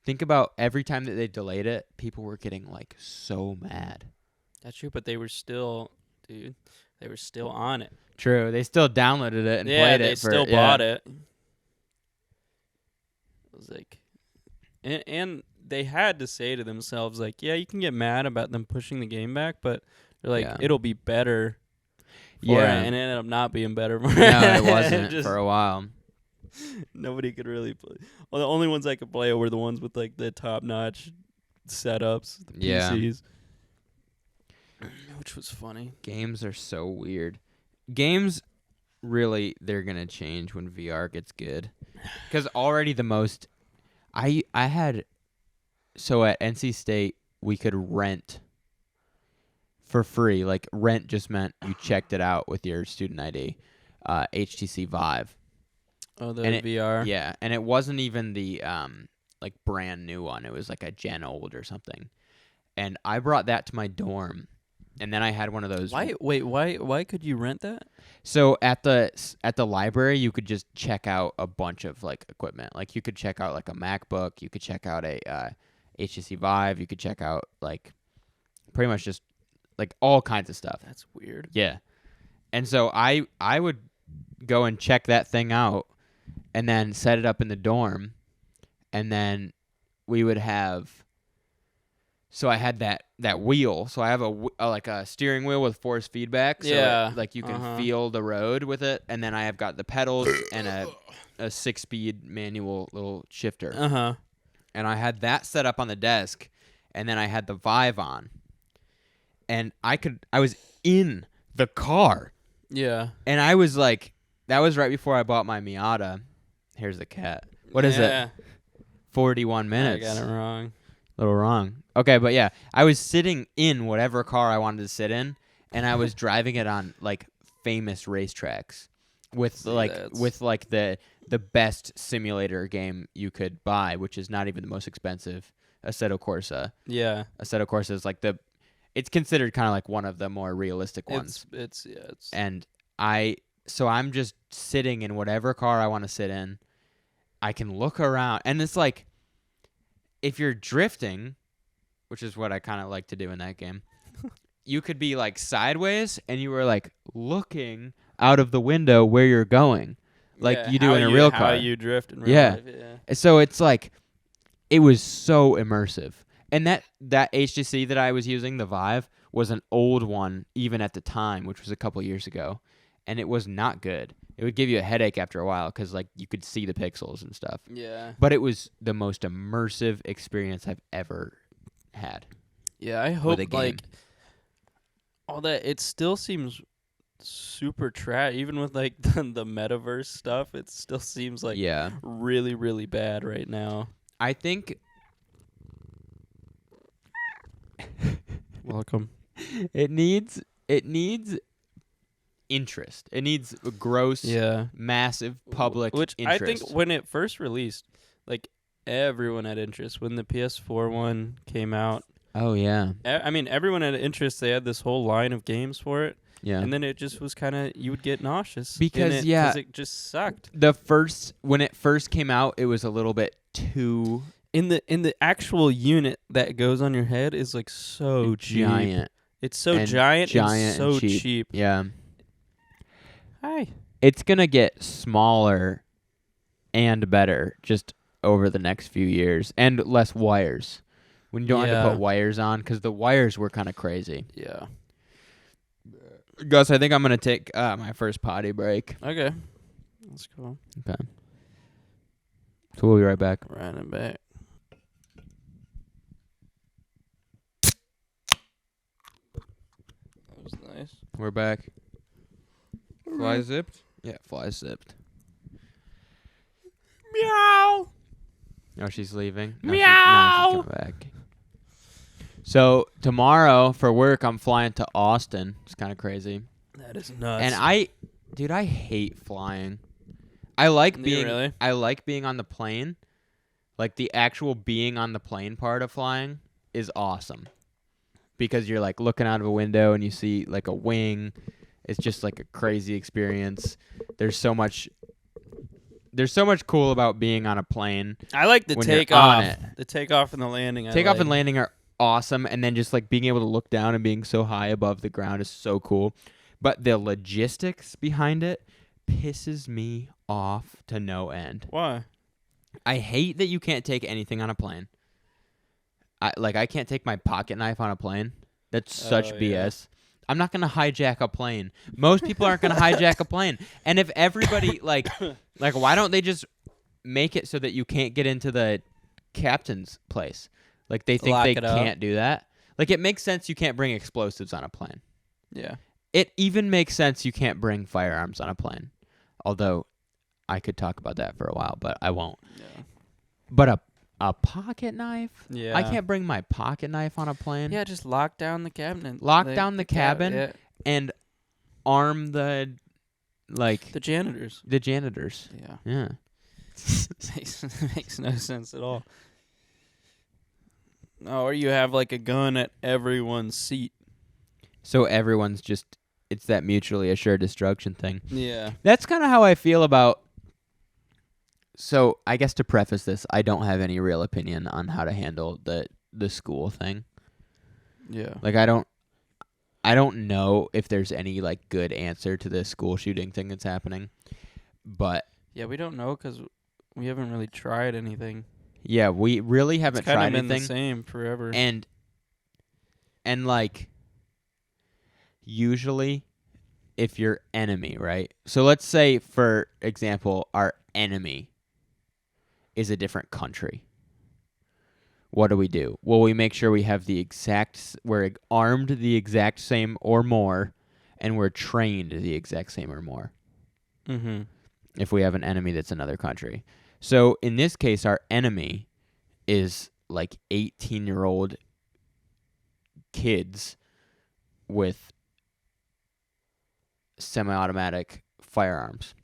Think about every time that they delayed it, people were getting like so mad. That's true, but they were still, they were still on it. True. They still downloaded it and played it. They still bought it. It was like, and they had to say to themselves, like, yeah, you can get mad about them pushing the game back, but they're like, it'll be better for it, and it ended up not being better for it. No, it wasn't for a while. Nobody could really play. Well, the only ones I could play were the ones with, like, the top-notch setups, the PCs. Which was funny. Games are so weird. Games, really, they're going to change when VR gets good. Because already the most... I had so at NC State we could rent for free. Like rent just meant you checked it out with your student ID. HTC Vive. Oh, the VR. Yeah, and it wasn't even the like brand new one. It was like a gen old or something. And I brought that to my dorm, and then I had one of those. Why could you rent that? So at the library, you could just check out a bunch of like equipment. Like you could check out like a MacBook, you could check out a HTC Vive, you could check out like pretty much just like all kinds of stuff. That's weird. Yeah. And so I would go and check that thing out and then set it up in the dorm, and then we would have. So I had that wheel. So I have like a steering wheel with force feedback. So yeah. like you can feel the road with it, and then I have got the pedals and a 6-speed manual little shifter. And I had that set up on the desk, and then I had the Vive on, and I was in the car. Yeah. And I was like, that was right before I bought my Miata. Here's the cat. What is it? 41 minutes. I got it wrong. A little wrong. Okay, but yeah, I was sitting in whatever car I wanted to sit in, and I was driving it on like famous racetracks with the best simulator game you could buy, which is not even the most expensive, Assetto Corsa. Yeah. Assetto Corsa is like it's considered kind of like one of the more realistic ones. And I'm just sitting in whatever car I want to sit in. I can look around, and it's like, if you're drifting, which is what I kind of like to do in that game, you could be like sideways, and you were like looking out of the window where you're going, like you do in a real car. How you drift in real life. Yeah. So it's like, it was so immersive. And that HTC that I was using, the Vive, was an old one even at the time, which was a couple years ago, and it was not good. It would give you a headache after a while because like you could see the pixels and stuff. Yeah. But it was the most immersive experience I've ever had. Yeah, I hope like all that. It still seems super trash, even with like the metaverse stuff. It still seems like really, really bad right now. I think. Welcome. It needs interest. It needs a gross, massive public which interest. I think when it first released, like everyone had interest. When the PS4 one came out, oh yeah, I mean everyone had interest. They had this whole line of games for it. Yeah, and then it just was kind of, you would get nauseous because it just sucked. When it first came out, it was a little bit too. In the actual unit that goes on your head is like so giant. It's so giant and so cheap. Yeah. Hi. It's gonna get smaller and better just over the next few years, and less wires. When you don't have to put wires on, because the wires were kind of crazy. Yeah. Gus, I think I'm gonna take my first potty break. Okay. Let's go. Okay. So we'll be right back. Running back. That was nice. We're back. Fly zipped? Yeah, fly zipped. Meow. Oh, she's leaving? Meow. She's coming back. So tomorrow for work, I'm flying to Austin. It's kind of crazy. That is nuts. And I hate flying. I like being. Really? I like being on the plane. Like the actual being on the plane part of flying is awesome, because you're like looking out of a window and you see like a wing. It's just like a crazy experience. There's so much cool about being on a plane. I like the takeoff. The takeoff and the landing. Takeoff and landing are awesome, and then just like being able to look down and being so high above the ground is so cool. But the logistics behind it pisses me off to no end. Why? I hate that you can't take anything on a plane. I can't take my pocket knife on a plane. That's such BS. Yeah. I'm not going to hijack a plane. Most people aren't going to hijack a plane. And if everybody, like, why don't they just make it so that you can't get into the captain's place? Like, they think they can't do that. Like, it makes sense you can't bring explosives on a plane. Yeah. It even makes sense you can't bring firearms on a plane. Although, I could talk about that for a while, but I won't. Yeah. But A pocket knife? Yeah. I can't bring my pocket knife on a plane. Yeah, just lock down the cabinet. Lock down the cabin yeah. and arm the janitors. The janitors. Yeah. Yeah. Makes no sense at all. No, or you have like a gun at everyone's seat. So everyone's just, it's that mutually assured destruction thing. Yeah. That's kind of how I feel about. So I guess to preface this, I don't have any real opinion on how to handle the school thing. Yeah. Like I don't know if there's any like good answer to the school shooting thing that's happening. But yeah, we don't know because we haven't really tried anything. Yeah, we really haven't tried anything. It's kind of been the same forever. And like usually if your enemy, right? So let's say for example our enemy is a different country. What do? Well, we make sure we have we're armed the exact same or more, and we're trained the exact same or more. Mm-hmm. If we have an enemy that's another country. So in this case, our enemy is like 18-year-old kids with semi-automatic firearms.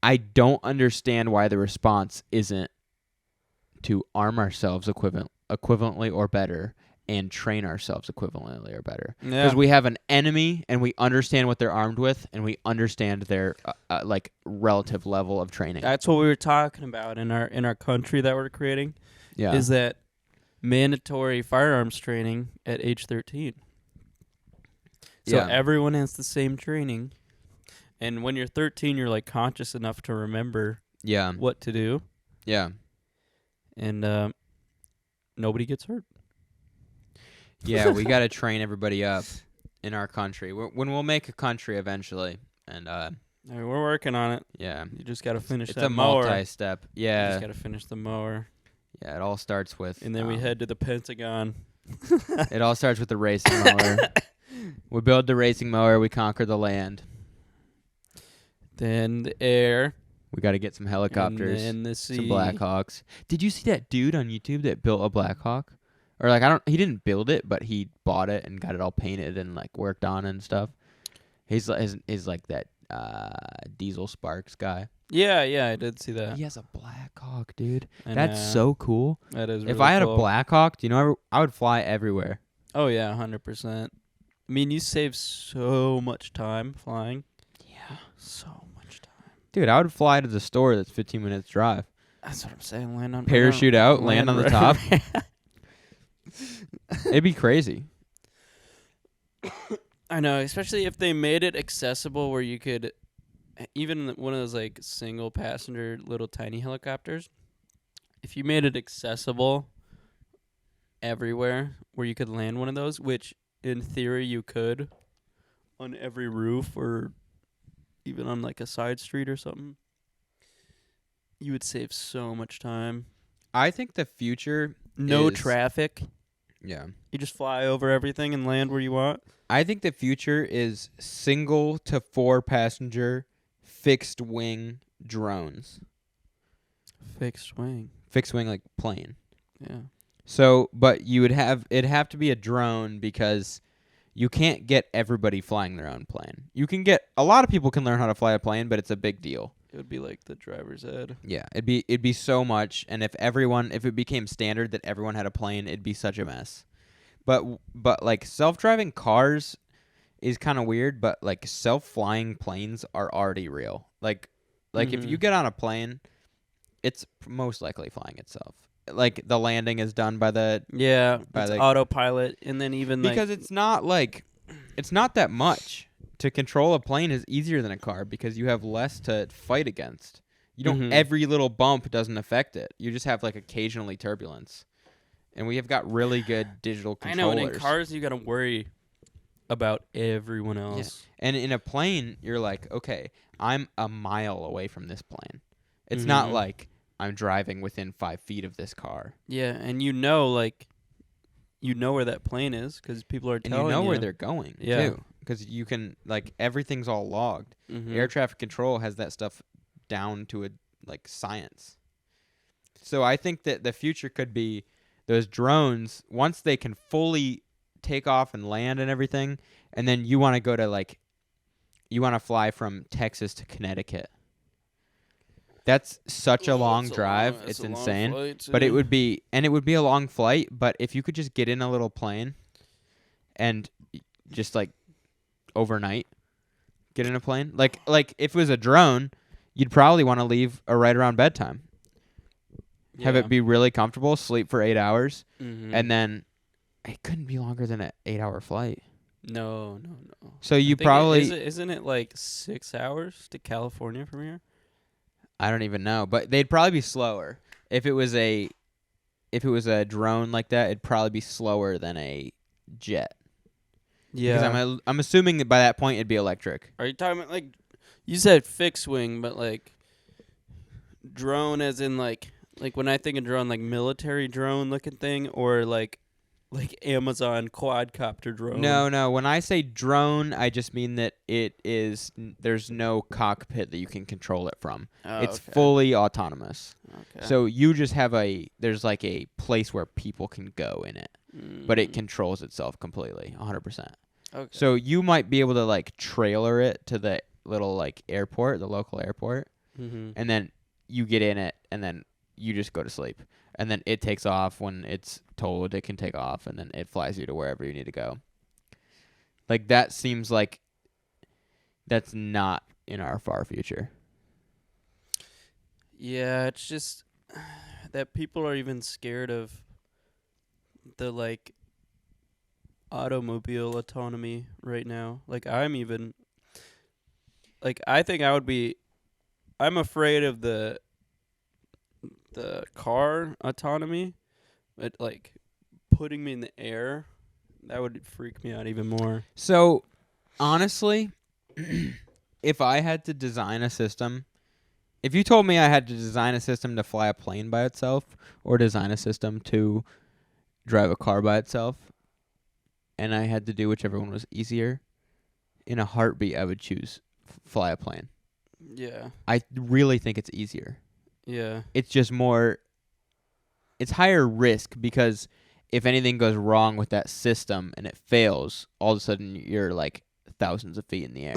I don't understand why the response isn't to arm ourselves equivalently or better and train ourselves equivalently or better. Because we have an enemy and we understand what they're armed with and we understand their like relative level of training. That's what we were talking about in our country that we're creating. Yeah. Is that mandatory firearms training at age 13. So everyone has the same training. And when you're 13, you're like conscious enough to remember what to do. Yeah. And nobody gets hurt. Yeah, we got to train everybody up in our country. When we'll make a country eventually. And we're working on it. Yeah. You just got to finish that mower. It's a multi-step. Yeah. You just got to finish the mower. Yeah, it all starts with... And then we head to the Pentagon. It all starts with the racing mower. We build the racing mower. We conquer the land. Then the air. We got to get some helicopters. And the sea. Some Blackhawks. Did you see that dude on YouTube that built a Blackhawk? Or like he didn't build it, but he bought it and got it all painted and like worked on and stuff. He's like that Diesel Sparks guy. Yeah, I did see that. He has a Blackhawk, dude. That's so cool. That is really If I had cool. a Blackhawk, do you know I would fly everywhere. Oh yeah, 100%. I mean, you save so much time flying. Yeah. So much time. Dude, I would fly to the store that's 15 minutes drive. That's what I'm saying. Land on Parachute out, land on the top. It'd be crazy. I know, especially if they made it accessible where you could, even one of those like single passenger little tiny helicopters, if you made it accessible everywhere where you could land one of those, which in theory you could on every roof or even on like a side street or something, you would save so much time. I think the future No traffic. Yeah. You just fly over everything and land where you want. I think the future is single to 4 passenger fixed wing drones. Fixed wing. Fixed wing like plane. Yeah. So, but it'd have to be a drone because you can't get everybody flying their own plane. A lot of people can learn how to fly a plane, but it's a big deal. It would be like the driver's ed. Yeah, it'd be so much, and if it became standard that everyone had a plane, it'd be such a mess. But like self-driving cars is kind of weird, but like self-flying planes are already real. Like if you get on a plane, it's most likely flying itself. Like the landing is done by the autopilot, and then even because it's not that much. To control a plane is easier than a car because you have less to fight against. You don't every little bump doesn't affect it. You just have like occasionally turbulence. And we have got really good digital controllers. I know, and in cars you got to worry about everyone else. Yeah. And in a plane, you're like, okay, I'm a mile away from this plane. It's not like I'm driving within 5 feet of this car. Yeah, and you know where that plane is because people are telling you. And you know where they're going, too. Because you can, like, everything's all logged. Air traffic control has that stuff down to a, like, science. So I think that the future could be those drones, once they can fully take off and land and everything, and then you want to go to like, you want to fly from Texas to Connecticut. That's such a long drive. It's insane. But it would be a long flight, but if you could just get in a little plane and just like overnight get in a plane, like if it was a drone, you'd probably want to leave right around bedtime. Have it be really comfortable, sleep for 8 hours, and then it couldn't be longer than an 8-hour flight. No. So you probably isn't it like 6 hours to California from here? I don't even know, but they'd probably be slower. If it was a drone like that, it'd probably be slower than a jet. Yeah, because I'm assuming that by that point it'd be electric. Are you talking about like you said fixed wing, but like drone as in like when I think of drone, like military drone looking thing, or like Amazon quadcopter drone? No. When I say drone, I just mean that there's no cockpit that you can control it from. It's fully autonomous. Okay. So you just have there's like a place where people can go in it, but it controls itself completely, 100%. Okay. So you might be able to like trailer it to the little like airport, the local airport, and then you get in it, and then you just go to sleep. And then it takes off when it's told it can take off, and then it flies you to wherever you need to go. Like, that seems like that's not in our far future. Yeah, it's just that people are even scared of the, like, automobile autonomy right now. Like, I think I'm afraid of the car autonomy, but like putting me in the air, that would freak me out even more. So honestly, if I had to design a system, if you told me I had to design a system to fly a plane by itself or design a system to drive a car by itself, and I had to do whichever one was easier, in a heartbeat I would choose fly a plane. Yeah. I really think it's easier. Yeah. It's just it's higher risk, because if anything goes wrong with that system and it fails, all of a sudden you're like thousands of feet in the air.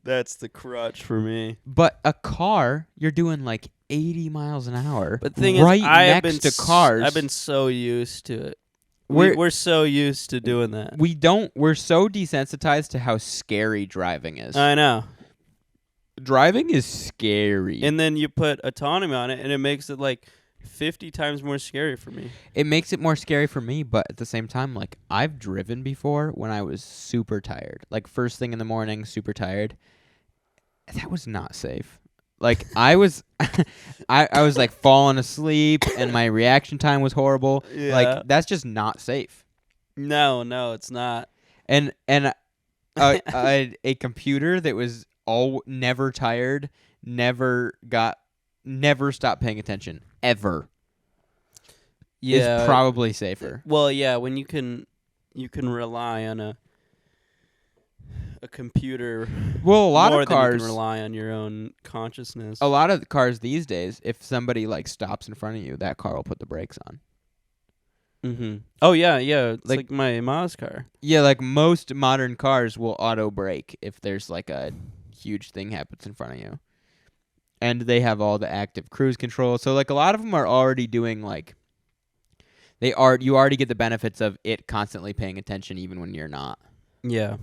That's the crutch for me. But a car, you're doing like 80 miles an hour. But the thing right is, next to cars. I've been so used to it. We're so used to doing that. We're so desensitized to how scary driving is. I know. Driving is scary. And then you put autonomy on it, and it makes it like 50 times more scary for me. It makes it more scary for me, but at the same time, like, I've driven before when I was super tired. Like, first thing in the morning, super tired. That was not safe. Like, I was I was like falling asleep, and my reaction time was horrible. Yeah. Like, that's just not safe. No, it's not. And a computer that was never tired, never stopped paying attention ever. Yeah, is probably safer. Well, yeah, when you can rely on a computer. Well, a lot more of cars than you can rely on your own consciousness. A lot of the cars these days, if somebody like stops in front of you, that car will put the brakes on. Oh yeah. It's like my mom's car. Yeah, like most modern cars will auto brake if there's like a huge thing happens in front of you, and they have all the active cruise control. So like a lot of them are already doing like you already get the benefits of it constantly paying attention even when you're not. Yeah,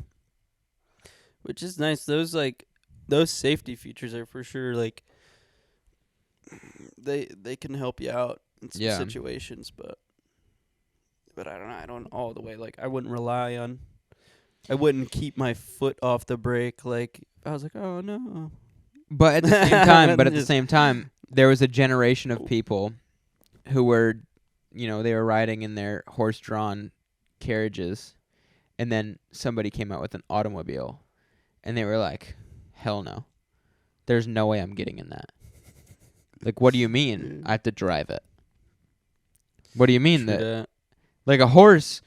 which is nice. Those safety features are for sure like they can help you out in some situations, but I don't know. I don't all the way. Like I wouldn't keep my foot off the brake. Like I was like, oh no. But at the same time, there was a generation of people who were, they were riding in their horse-drawn carriages, and then somebody came out with an automobile, and they were like, hell no. There's no way I'm getting in that. Like, what do you mean I have to drive it? What do you mean that? Like a horse,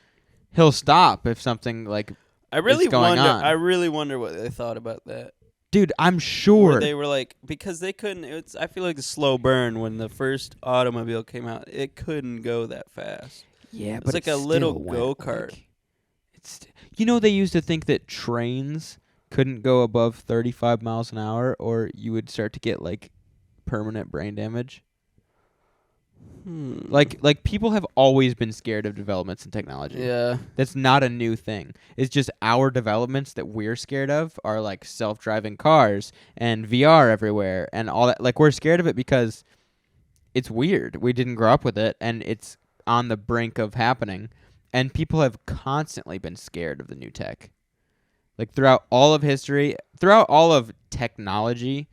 he'll stop if something like I really is going wonder. on. I really wonder what they thought about that. Dude, I'm sure. Where they were like, because they couldn't, I feel like a slow burn when the first automobile came out. It couldn't go that fast. Yeah, It's like a little go-kart. They used to think that trains couldn't go above 35 miles an hour or you would start to get like permanent brain damage. Like people have always been scared of developments in technology. Yeah. That's not a new thing. It's just our developments that we're scared of are like self-driving cars and VR everywhere and all that. Like we're scared of it because it's weird. We didn't grow up with it and it's on the brink of happening. And people have constantly been scared of the new tech. Like throughout all of history, throughout all of technology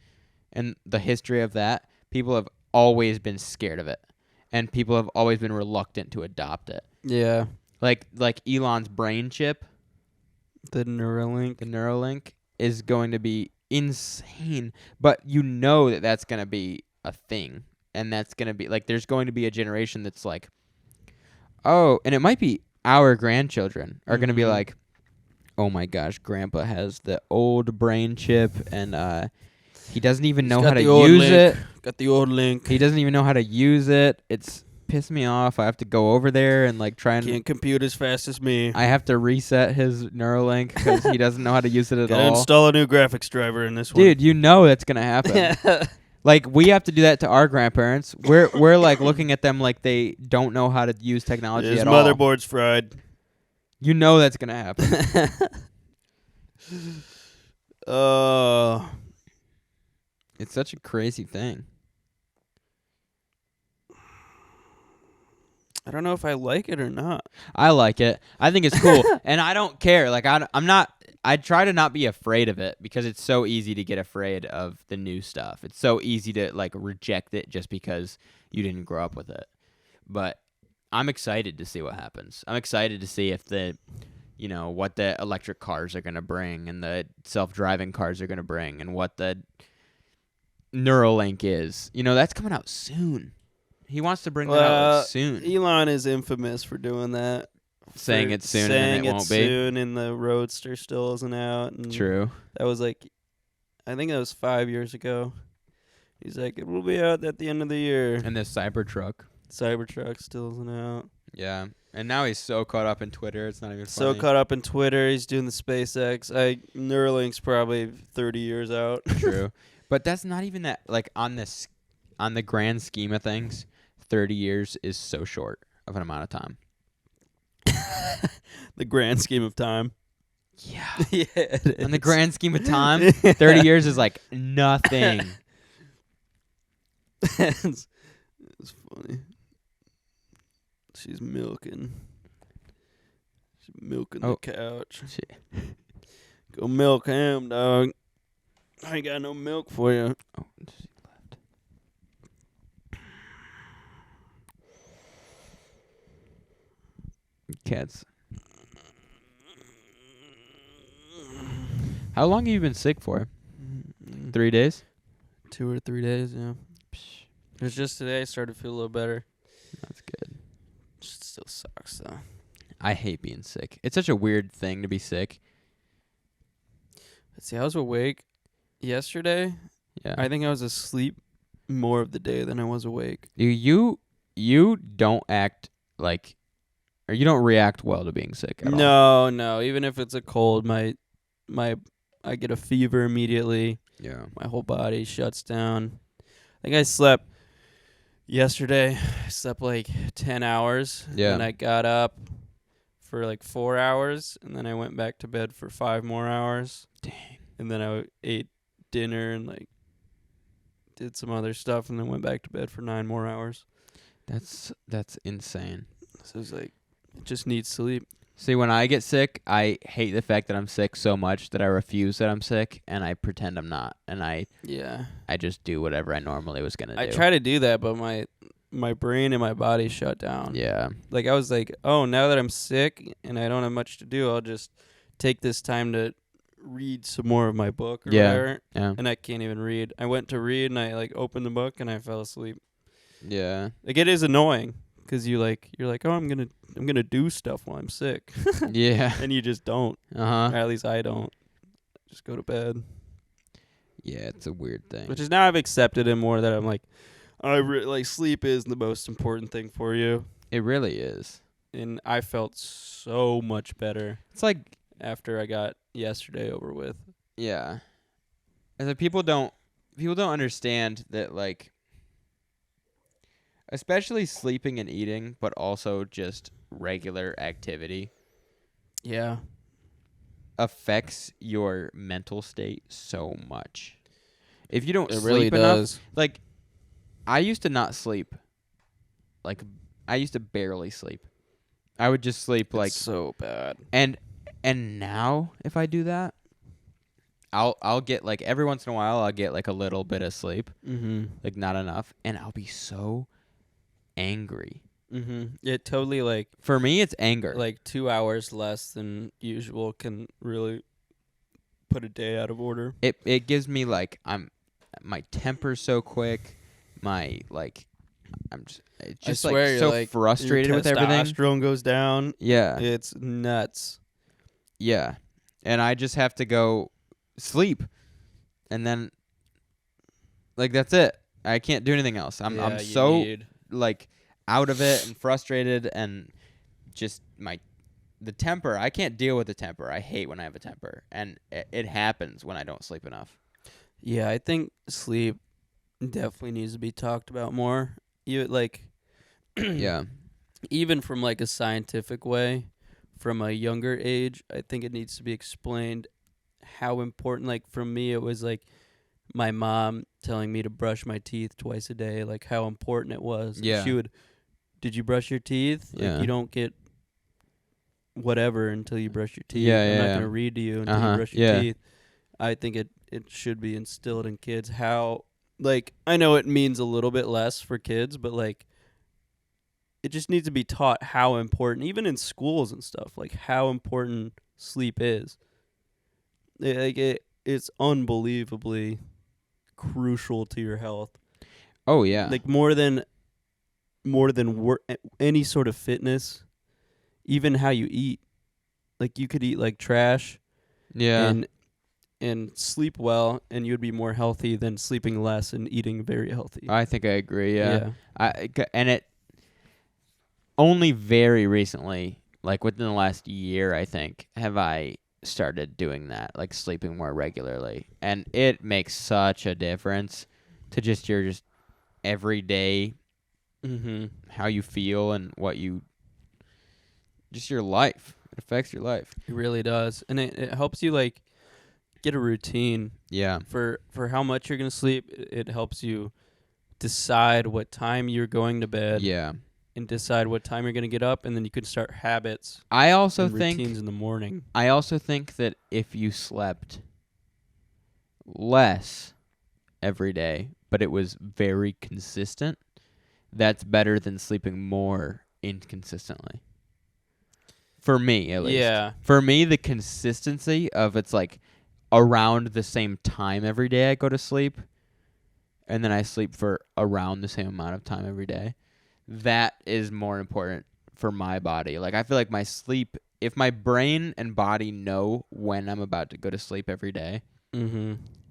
and the history of that, people have always been scared of it. And people have always been reluctant to adopt it. Yeah. Like Elon's brain chip, the Neuralink. The Neuralink is going to be insane. But you know that that's going to be a thing. And that's going to be, like, there's going to be a generation that's like, oh, and it might be our grandchildren are going to be like, oh my gosh, Grandpa has the old brain chip and he doesn't even know how to use it. Got the old link. He doesn't even know how to use it. It's pissed me off. I have to go over there and like try and can't compute as fast as me. I have to reset his Neuralink because he doesn't know how to use it at all. Install a new graphics driver in this one. Dude, you know that's gonna happen. Like we have to do that to our grandparents. We're like looking at them like they don't know how to use technology at all. His motherboard's fried. You know that's gonna happen. It's such a crazy thing. I don't know if I like it or not. I like it. I think it's cool. And I don't care. Like I'm not I try to not be afraid of it because it's so easy to get afraid of the new stuff. It's so easy to like reject it just because you didn't grow up with it. But I'm excited to see what happens. I'm excited to see if what the electric cars are going to bring and the self-driving cars are going to bring and what the Neuralink is. That's coming out soon. He wants to bring that out soon. Elon is infamous for doing that. Saying it's soon and it won't be. Soon and the Roadster still isn't out. And true. That was I think that was 5 years ago. He's like, it will be out at the end of the year. And the Cybertruck still isn't out. Yeah. And now he's so caught up in Twitter, it's not even funny. So caught up in Twitter, he's doing the SpaceX. Neuralink's probably 30 years out. True. But that's not even that, like, on the grand scheme of things, 30 years is so short of an amount of time. The grand scheme of time. Yeah. Yeah, it is. On the grand scheme of time, 30 years is like nothing. It's funny. She's milking. She's milking the couch. Go milk him, dog. I ain't got no milk for you. Oh, she left. Cats. How long have you been sick for? 3 days? 2 or 3 days, yeah. It was just today I started to feel a little better. That's good. It still sucks, though. I hate being sick. It's such a weird thing to be sick. Let's see, I was awake yesterday. Yeah. I think I was asleep more of the day than I was awake. You don't act like, or you don't react well to being sick at all. No. Even if it's a cold, I get a fever immediately. Yeah. My whole body shuts down. I think I slept yesterday. I slept like 10 hours. Yeah. And I got up for like 4 hours, and then I went back to bed for 5 more hours. Dang. And then I ate dinner and like did some other stuff, and then went back to bed for 9 more hours. That's insane. So it's like, it just needs sleep. See, when I get sick, I hate the fact that I'm sick so much that I refuse that I'm sick, and I pretend I'm not, and I just do whatever I normally was gonna do. I try to do that, but my brain and my body shut down. Yeah. Like I was like, oh, now that I'm sick and I don't have much to do, I'll just take this time to read some more of my book or whatever. Yeah. And I can't even read. I went to read and I like opened the book and I fell asleep. Yeah. Like it is annoying because you're like, oh, I'm gonna do stuff while I'm sick. Yeah. And you just don't. Uh-huh. Or at least I don't. Just go to bed. Yeah, it's a weird thing. Which is now I've accepted it more that I'm like, like sleep is the most important thing for you. It really is. And I felt so much better. It's like after I got yesterday over with. Yeah. And like people don't understand that, like, especially sleeping and eating, but also just regular activity. Yeah. Affects your mental state so much. If you don't it sleep really enough, does. like, I used to not sleep. Like, I used to barely sleep. I would just sleep like so bad. And now if I do that, I'll get like every once in a while I'll get like a little bit of sleep, like not enough, and I'll be so angry. It totally like for me it's anger. Like 2 hours less than usual can really put a day out of order. It gives me like my temper's so quick, I'm just like so like, frustrated with everything. Testosterone goes down. Yeah, it's nuts. Yeah, and I just have to go sleep, and then like that's it. I can't do anything else. I'm so like out of it and frustrated, and just the temper. I can't deal with the temper. I hate when I have a temper, and it happens when I don't sleep enough. Yeah, I think sleep definitely needs to be talked about more. You like, yeah, even from like a scientific way, from a younger age, I think it needs to be explained how important. Like for me, it was like my mom telling me to brush my teeth twice a day, like how important it was. Yeah, she would. Did you brush your teeth? Yeah. Like, you don't get whatever until you brush your teeth. Yeah, I'm not yeah. gonna read to you until you brush your teeth. I think it should be instilled in kids how, like, I know it means a little bit less for kids, but like it just needs to be taught how important, even in schools and stuff, like how important sleep is. It's unbelievably crucial to your health. Oh yeah. Like more than any sort of fitness, even how you eat. Like you could eat like trash. Yeah. And sleep well, and you'd be more healthy than sleeping less and eating very healthy. I think I agree. Yeah. And it only very recently, like within the last year, I think, have I started doing that, like sleeping more regularly, and it makes such a difference to just your everyday, how you feel and what you, just your life. It affects your life. It really does, and it helps you like get a routine. Yeah. For how much you're gonna sleep, it helps you decide what time you're going to bed. Yeah. And decide what time you're gonna get up, and then you can start habits. I also think routines in the morning. I also think that if you slept less every day, but it was very consistent, that's better than sleeping more inconsistently. For me, at least. Yeah. For me, the consistency of it's like around the same time every day I go to sleep, and then I sleep for around the same amount of time every day. That is more important for my body. Like, I feel like my sleep, if my brain and body know when I'm about to go to sleep every day,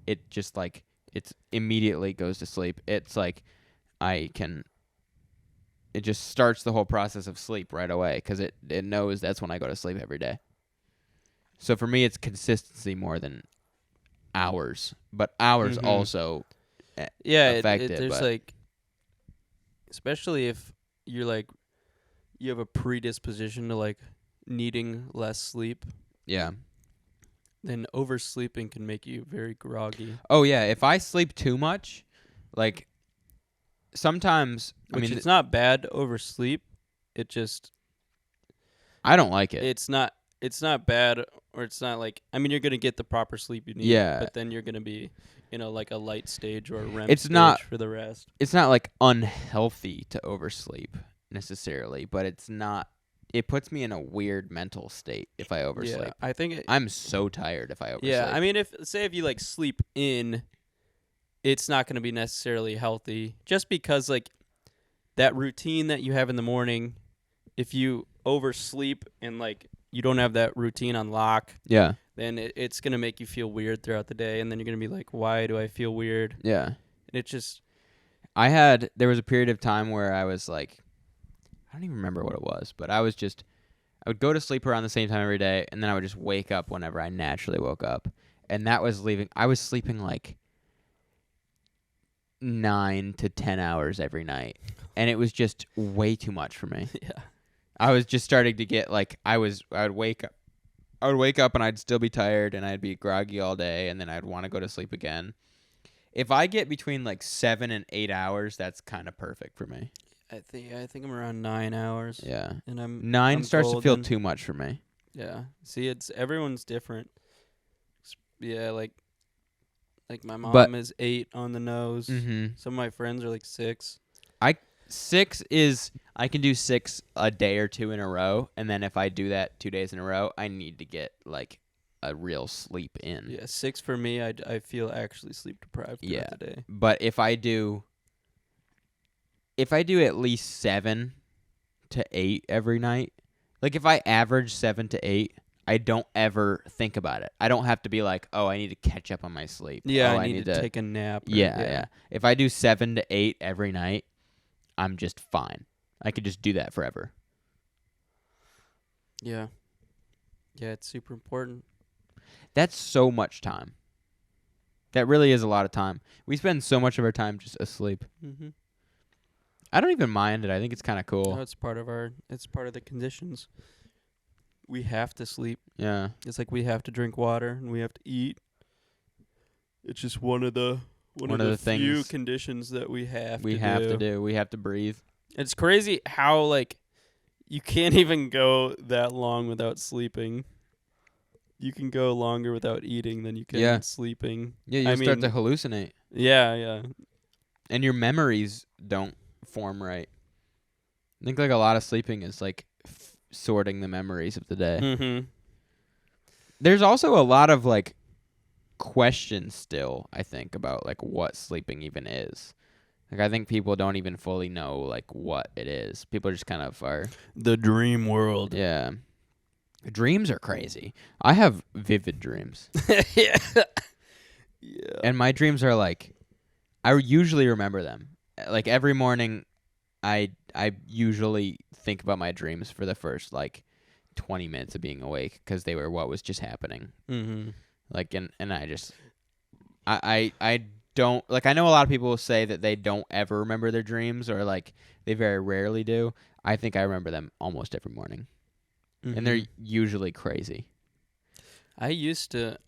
it just like, it's immediately goes to sleep. It's like it just starts the whole process of sleep right away because it knows that's when I go to sleep every day. So for me, it's consistency more than hours, but hours also affect it. There's like, especially if you're like, you have a predisposition to like needing less sleep. Yeah. Then oversleeping can make you very groggy. Oh yeah, if I sleep too much, like sometimes, it's not bad to oversleep. It just, I don't like it. It's not bad, or it's not like, you're going to get the proper sleep you need. Yeah. But then you're going to be in a light stage or a REM stage for the rest. It's not like unhealthy to oversleep necessarily, but it puts me in a weird mental state if I oversleep. Yeah, I think I'm so tired if I oversleep. Yeah, if you like sleep in, it's not going to be necessarily healthy, just because like that routine that you have in the morning, if you oversleep and like you don't have that routine on lock, then it's going to make you feel weird throughout the day. And then you're going to be like, why do I feel weird? Yeah. And it just... There was a period of time where I was like, I don't even remember what it was, but I would go to sleep around the same time every day, and then I would just wake up whenever I naturally woke up. And that was I was sleeping like 9 to 10 hours every night. And it was just way too much for me. Yeah. I was just starting to get like, I would wake up and I'd still be tired and I'd be groggy all day, and then I'd want to go to sleep again. If I get between like 7 and 8 hours, that's kind of perfect for me. I think I'm around 9 hours. Yeah. And 9 starts to feel too much for me. Yeah. See, everyone's different. Yeah, like my mom is 8 on the nose. Mm-hmm. Some of my friends are like 6. I can do 6 a day or 2 in a row, and then if I do that 2 days in a row, I need to get like a real sleep in. Yeah, 6 for me. I feel actually sleep deprived throughout the day. But if I do at least 7 to 8 every night, like if I average 7 to 8, I don't ever think about it. I don't have to be like, oh, I need to catch up on my sleep. Yeah, oh, I need to take a nap. Yeah. If I do 7 to 8 every night, I'm just fine. I could just do that forever. Yeah. Yeah, it's super important. That's so much time. That really is a lot of time. We spend so much of our time just asleep. Mm-hmm. I don't even mind it. I think it's kind of cool. No, it's part of the conditions. We have to sleep. Yeah. It's like we have to drink water and we have to eat. It's just one of the few conditions that we have to do. We have to breathe. It's crazy how like you can't even go that long without sleeping. You can go longer without eating than you can sleeping. Yeah, you start to hallucinate. Yeah. And your memories don't form right. I think like a lot of sleeping is like sorting the memories of the day. Mm-hmm. There's also a lot of like questions still, I think, about like what sleeping even is. Like I think people don't even fully know like what it is. People just kind of are the dream world. Yeah. Dreams are crazy. I have vivid dreams. Yeah. And my dreams are like, I usually remember them. Like every morning, I usually think about my dreams for the first like 20 minutes of being awake because they were what was just happening. Mm-hmm. Like and I just, I don't like. I know a lot of people will say that they don't ever remember their dreams or like they very rarely do. I think I remember them almost every morning. Mm-hmm. And they're usually crazy. I used to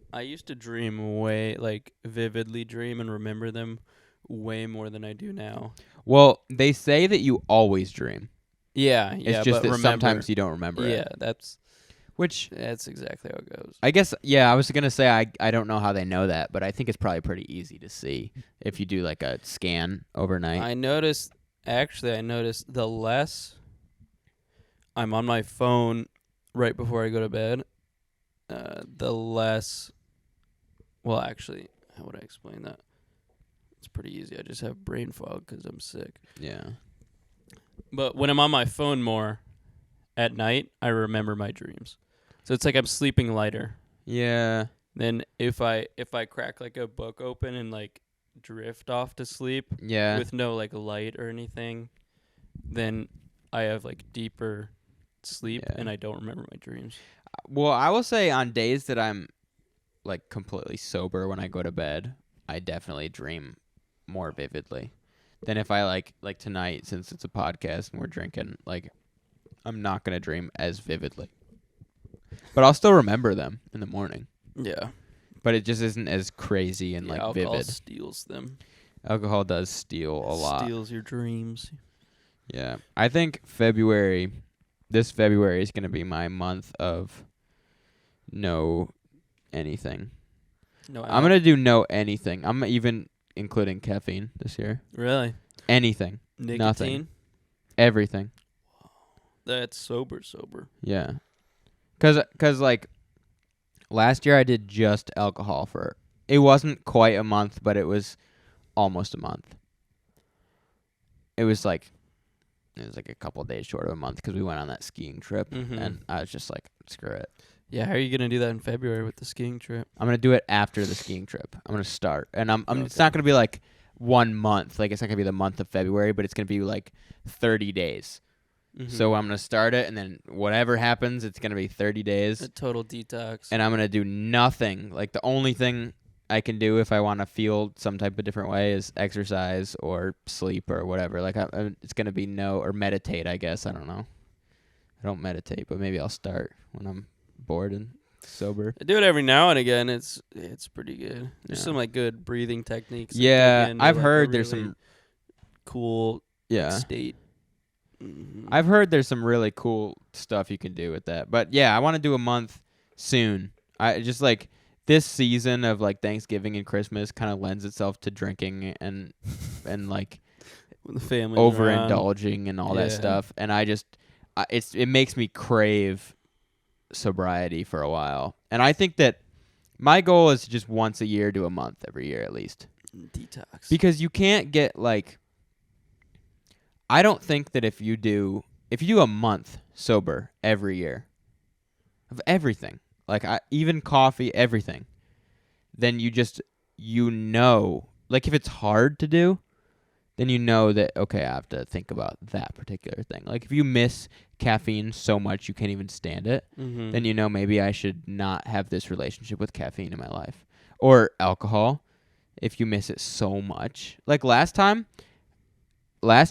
dream way like vividly dream and remember them way more than I do now. Well, they say that you always dream. Yeah, it's just that sometimes you don't remember it. Yeah, that's exactly how it goes. I guess I was gonna say I don't know how they know that, but I think it's probably pretty easy to see if you do like a scan overnight. I noticed the less I'm on my phone right before I go to bed, the less... Well, actually, how would I explain that? It's pretty easy. I just have brain fog because I'm sick. Yeah. But when I'm on my phone more at night, I remember my dreams. So it's like I'm sleeping lighter. Yeah. Then if I crack like a book open and like drift off to sleep with no like light or anything, then I have like deeper sleep and I don't remember my dreams. Well, I will say on days that I'm like completely sober when I go to bed, I definitely dream more vividly than if I like tonight, since it's a podcast and we're drinking, like I'm not going to dream as vividly. But I'll still remember them in the morning. Yeah. But it just isn't as crazy and alcohol vivid. Alcohol steals them. Alcohol does steal a lot. Steals your dreams. Yeah. I think this February is going to be my month of no anything. No, I'm going to do no anything. I'm even including caffeine this year. Really? Anything. Nicotine? Nothing. Everything. That's sober. Yeah. Cause like last year I did just alcohol for, it wasn't quite a month, but it was almost a month. It was like a couple of days short of a month because we went on that skiing trip, and I was just like, screw it. Yeah, how are you gonna do that in February with the skiing trip? I'm gonna do it after the skiing trip. I'm gonna start, and I'm It's not gonna be like 1 month. Like it's not gonna be the month of February, but it's gonna be like 30 days. Mm-hmm. So I'm gonna start it, and then whatever happens, it's gonna be 30 days. A total detox. And I'm gonna do nothing. Like the only thing I can do if I want to feel some type of different way is exercise or sleep or whatever. Like it's gonna be or meditate. I guess I don't know. I don't meditate, but maybe I'll start when I'm bored and sober. I do it every now and again. It's pretty good. There's some like good breathing techniques. Yeah, I've heard there's some cool state. Mm-hmm. I've heard there's some really cool stuff you can do with that. But yeah, I want to do a month soon. I just like this season of like Thanksgiving and Christmas kind of lends itself to drinking and like when the family overindulging and all that stuff. And it makes me crave sobriety for a while. And I think that my goal is just once a year to a month every year at least. Detox. Because you can't get like I don't think that if you do a month sober every year of everything, like even coffee, everything, then like if it's hard to do, then you know that, okay, I have to think about that particular thing. Like if you miss caffeine so much you can't even stand it, then you know maybe I should not have this relationship with caffeine in my life. Or alcohol, if you miss it so much. Like last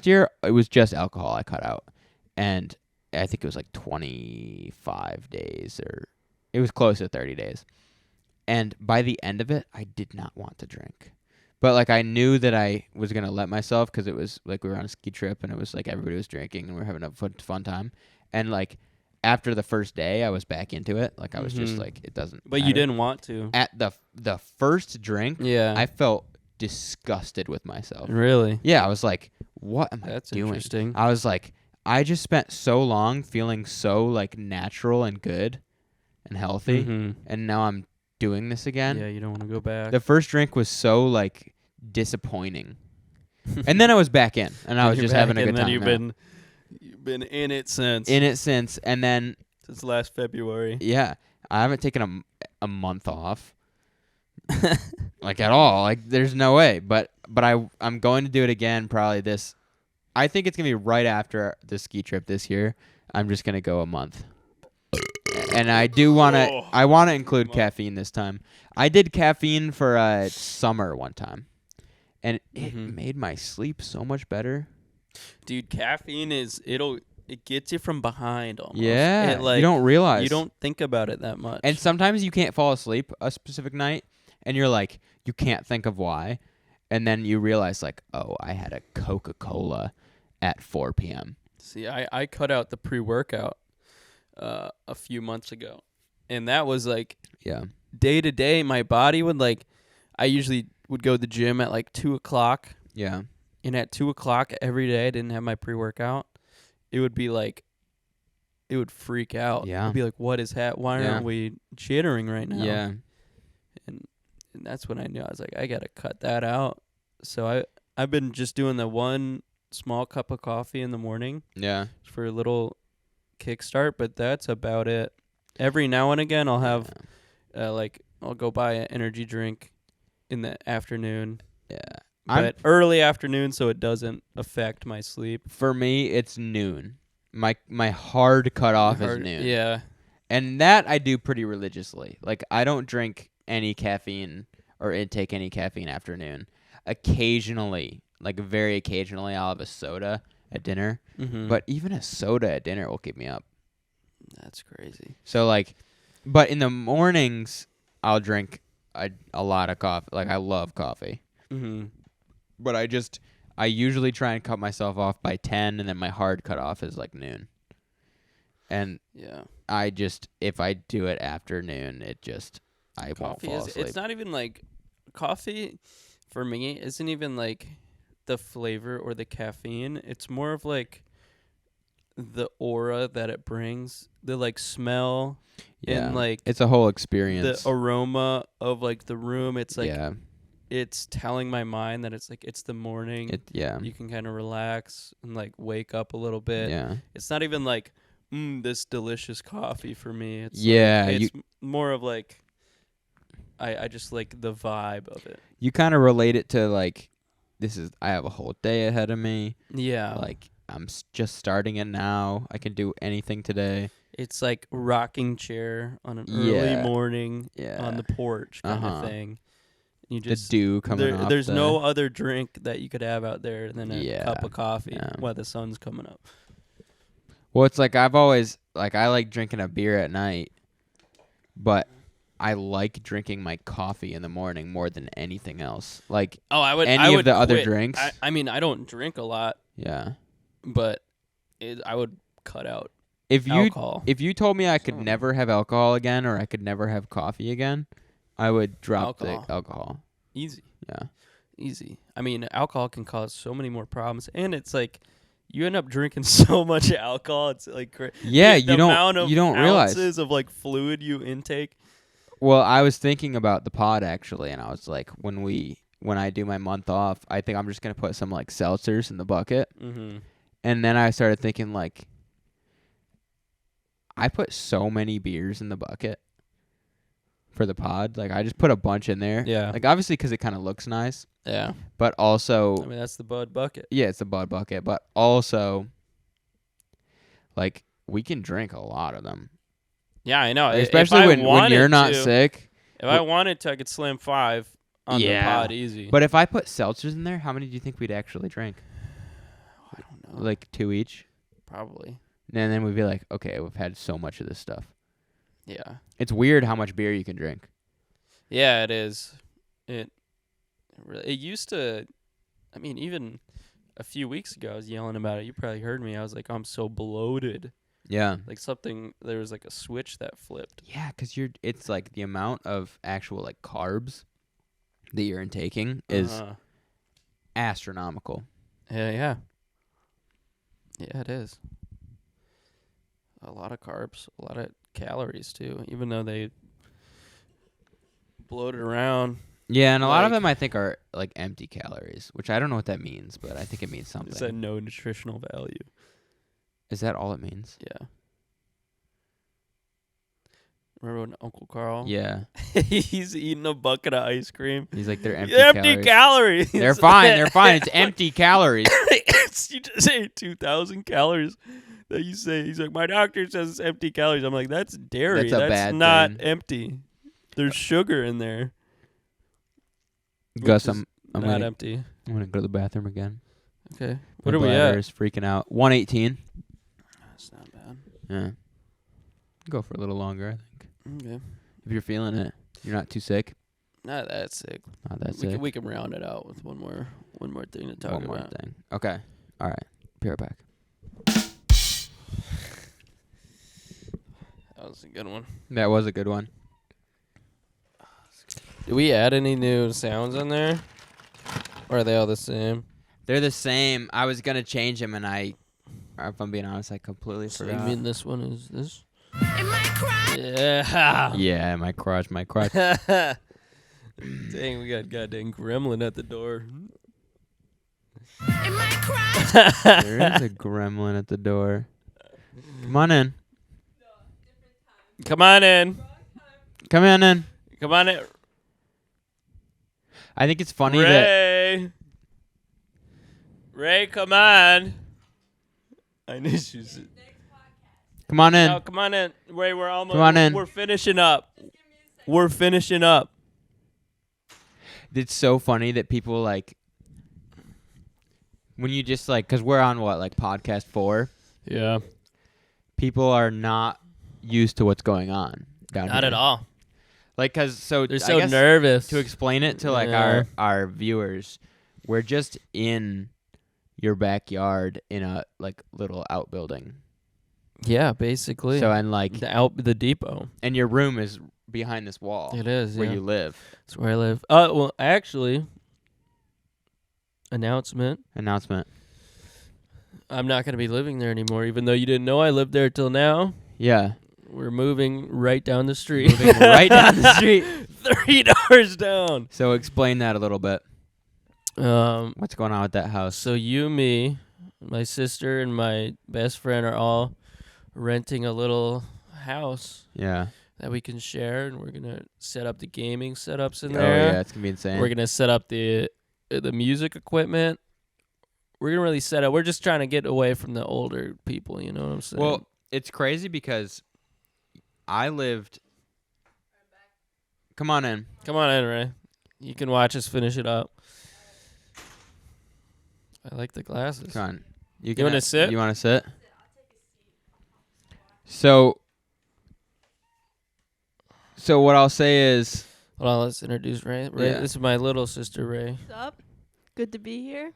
year, it was just alcohol I cut out. And I think it was like 25 days or it was close to 30 days. And by the end of it, I did not want to drink. But like I knew that I was going to let myself because it was like we were on a ski trip and it was like everybody was drinking and we were having a fun time. And like after the first day, I was back into it. Like I was just like, it doesn't But matter. You didn't want to. At the first drink, I felt disgusted with myself. Really? Yeah, I was like, what am I doing? That's interesting. I was like, I just spent so long feeling so like natural and good and healthy, and now I'm doing this again. Yeah, you don't want to go back. The first drink was so like disappointing, and then I was back in, and I was just having a good time. And then you've been in it since. And then since last February. Yeah, I haven't taken a month off, like at all. Like there's no way. But I'm going to do it again probably this. I think it's gonna be right after the ski trip this year. I'm just gonna go a month. And I do I want to include caffeine this time. I did caffeine for summer one time, and it made my sleep so much better. Dude, caffeine it gets you from behind almost. Yeah, you don't realize. You don't think about it that much. And sometimes you can't fall asleep a specific night, and you're like, you can't think of why, and then you realize like, oh, I had a Coca-Cola at 4 p.m. See, I cut out the pre-workout a few months ago, and that was like day to day my body would like I usually would go to the gym at like 2:00 and at 2:00 every day I didn't have my pre-workout. It would be like it would freak out. It'd be like, what is why aren't we jittering right now? And that's when I knew I was like, I gotta cut that out. So I've been just doing the one small cup of coffee in the morning for a little kickstart, but that's about it. Every now and again I'll have I'll go buy an energy drink in the afternoon. But early afternoon so it doesn't affect my sleep. For me it's noon. My hard cutoff is noon. Yeah. And that I do pretty religiously. Like I don't drink any caffeine or intake any caffeine after noon. Occasionally, like very occasionally I'll have a soda at dinner. But even a soda at dinner will keep me up. That's crazy. So like, but in the mornings I'll drink a lot of coffee. Like I love coffee. But I usually try and cut myself off by 10, and then my hard cutoff is like noon. And if I do it after noon, I won't fall asleep. It's not even like coffee for me isn't even like the flavor or the caffeine. It's more of like the aura that it brings, the like smell, and like it's a whole experience. The aroma of like the room. It's like it's telling my mind that it's like it's the morning. You can kind of relax and like wake up a little bit. It's not even like this delicious coffee for me. It's it's more of like I just like the vibe of it. You kind of relate it to like I have a whole day ahead of me. Yeah. Like I'm just starting it now. I can do anything today. It's like rocking chair on an early morning on the porch kind of thing. You just the dew coming off. There's no other drink that you could have out there than a cup of coffee while the sun's coming up. Well, it's like I've always I like drinking a beer at night, but I like drinking my coffee in the morning more than anything else. Like any of the other drinks. I mean, I don't drink a lot. Yeah. But I would cut out alcohol. If you told me I could never have alcohol again or I could never have coffee again, I would drop the alcohol. Easy. Yeah. Easy. I mean, alcohol can cause so many more problems, and it's like you end up drinking so much alcohol. It's like you don't realize ounces of like fluid you intake. Well, I was thinking about the pod actually, and I was like, when I do my month off, I think I'm just gonna put some like seltzers in the bucket, and then I started thinking like, I put so many beers in the bucket for the pod. Like I just put a bunch in there. Yeah. Like obviously because it kind of looks nice. Yeah. But also, I mean that's the Bud bucket. Yeah, it's the Bud bucket, but also, like we can drink a lot of them. Yeah, I know. Especially when you're not sick. If I wanted to, I could slam 5 on the pod easy. But if I put seltzers in there, how many do you think we'd actually drink? I don't know. Like 2 each? Probably. And then we'd be like, okay, we've had so much of this stuff. Yeah. It's weird how much beer you can drink. Yeah, it is. It used to, I mean, even a few weeks ago, I was yelling about it. You probably heard me. I was like, I'm so bloated. Yeah. Like there was like a switch that flipped. Yeah, because it's like the amount of actual like carbs that you're intaking is astronomical. Yeah. Yeah, it is. A lot of carbs, a lot of calories too, even though they bloat it around. Yeah, and a lot of them I think are like empty calories, which I don't know what that means, but I think it means something. It's a no nutritional value. Is that all it means? Yeah. Remember when Uncle Carl? Yeah. He's eating a bucket of ice cream. He's like, they're empty calories. They're fine. It's empty calories. You just ate 2,000 calories. That you say. He's like, my doctor says it's empty calories. I'm like, that's dairy. That's not empty. There's sugar in there. Gus, I'm not empty. I'm gonna go to the bathroom again. Okay. What are we at? Is freaking out. 118. That's not bad. Yeah. Go for a little longer, I think. Okay. If you're feeling it, you're not too sick. Not that sick. Not that sick. We can round it out with one more thing to talk about. One more thing. Okay. All right. Be right back. That was a good one. That was a good one. Did we add any new sounds on there? Or are they all the same? They're the same. I was going to change them, and if I'm being honest, I completely forgot. You mean this one is this? In my crotch? Yeah. Yeah, my crotch. Dang, we got goddamn gremlin at the door. In my crotch? There is a gremlin at the door. Come on in. Come on in. Come on in. Come on in. I think it's funny that... Ray, come on. I knew she was... Come on in. No, come on in. Ray, we're almost... Come on in. We're finishing up. We're finishing up. It's so funny that people, like... When you just, like... Because we're on, what, like, podcast 4? Yeah. People are not used to what's going on down here. Not at all. Like, cause so they're so nervous. To explain it to like our viewers, we're just in your backyard in a like little outbuilding. Yeah, basically. So and like the depot. And your room is behind this wall. It is where you live. That's where I live. Well, actually, announcement. I'm not going to be living there anymore, even though you didn't know I lived there till now. Yeah. We're moving right down the street. 3 doors down. So explain that a little bit. What's going on with that house? So you, me, my sister, and my best friend are all renting a little house. Yeah. That we can share, and we're gonna set up the gaming setups in Oh there. yeah, it's gonna be insane. We're gonna set up the music equipment. We're gonna really set up. We're just trying to get away from the older people. You know what I'm saying? Well, it's crazy because I lived. Come on in. Come on in, Ray. You can watch us finish it up. I like the glasses. Come on. You want to sit? You want to sit? So what I'll say is, hold on. Let's introduce Ray. Ray, Yeah. This is my little sister, Ray. What's up? Good to be here.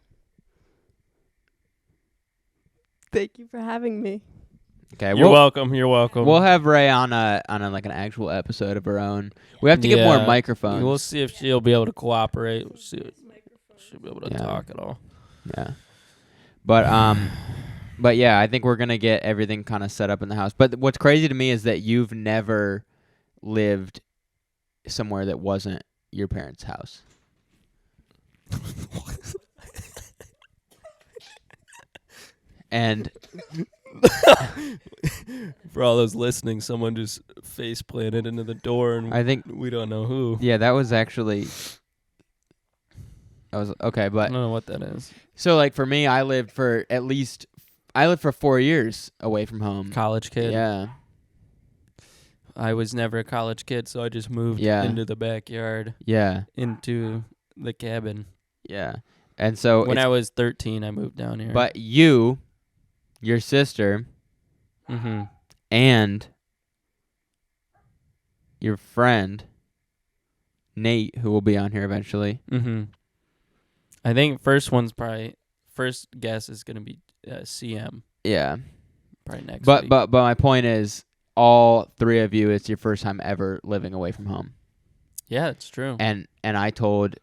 Thank you for having me. okay, You're welcome. You're welcome. we'll have Ray on like an actual episode of her own. We have to get more Yeah. microphones. We'll see if she'll be able to cooperate. We'll see if she'll be able to Yeah. talk at all. Yeah. But yeah, I think we're gonna get everything kind of set up in the house. But what's crazy to me is that you've never lived somewhere that wasn't your parents' house. And for all those listening, someone just face planted into the door, and I think, we don't know who. yeah, that was okay. I But don't know what that is. so like for me, I lived for 4 years away from home. College kid. Yeah. I was never a college kid, so I just moved Yeah. into the backyard, Yeah. into the cabin. Yeah. And so When I was 13, I moved down here. but you, your sister, mm-hmm. and your friend Nate, who will be on here eventually. Mm-hmm. I think first guess is gonna be CM. Yeah. Probably next. But week. but my point is, all three of you, it's your first time ever living away from home. yeah, it's true. And I told.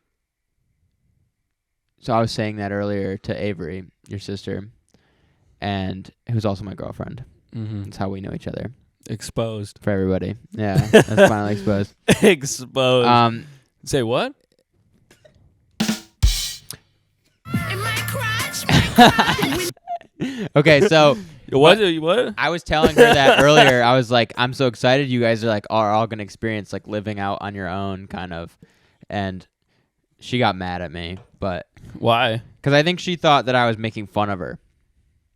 So I was saying that earlier to Avery, your sister, and who's also my girlfriend. Mm-hmm. That's how we know each other. Exposed. For everybody. Yeah, that's finally exposed. Exposed. Say what? In my crotch. Okay, so What? I was telling her that earlier. I was like, I'm so excited you guys are all gonna experience like living out on your own kind of, and she got mad at me, but Why? because I think she thought that I was making fun of her,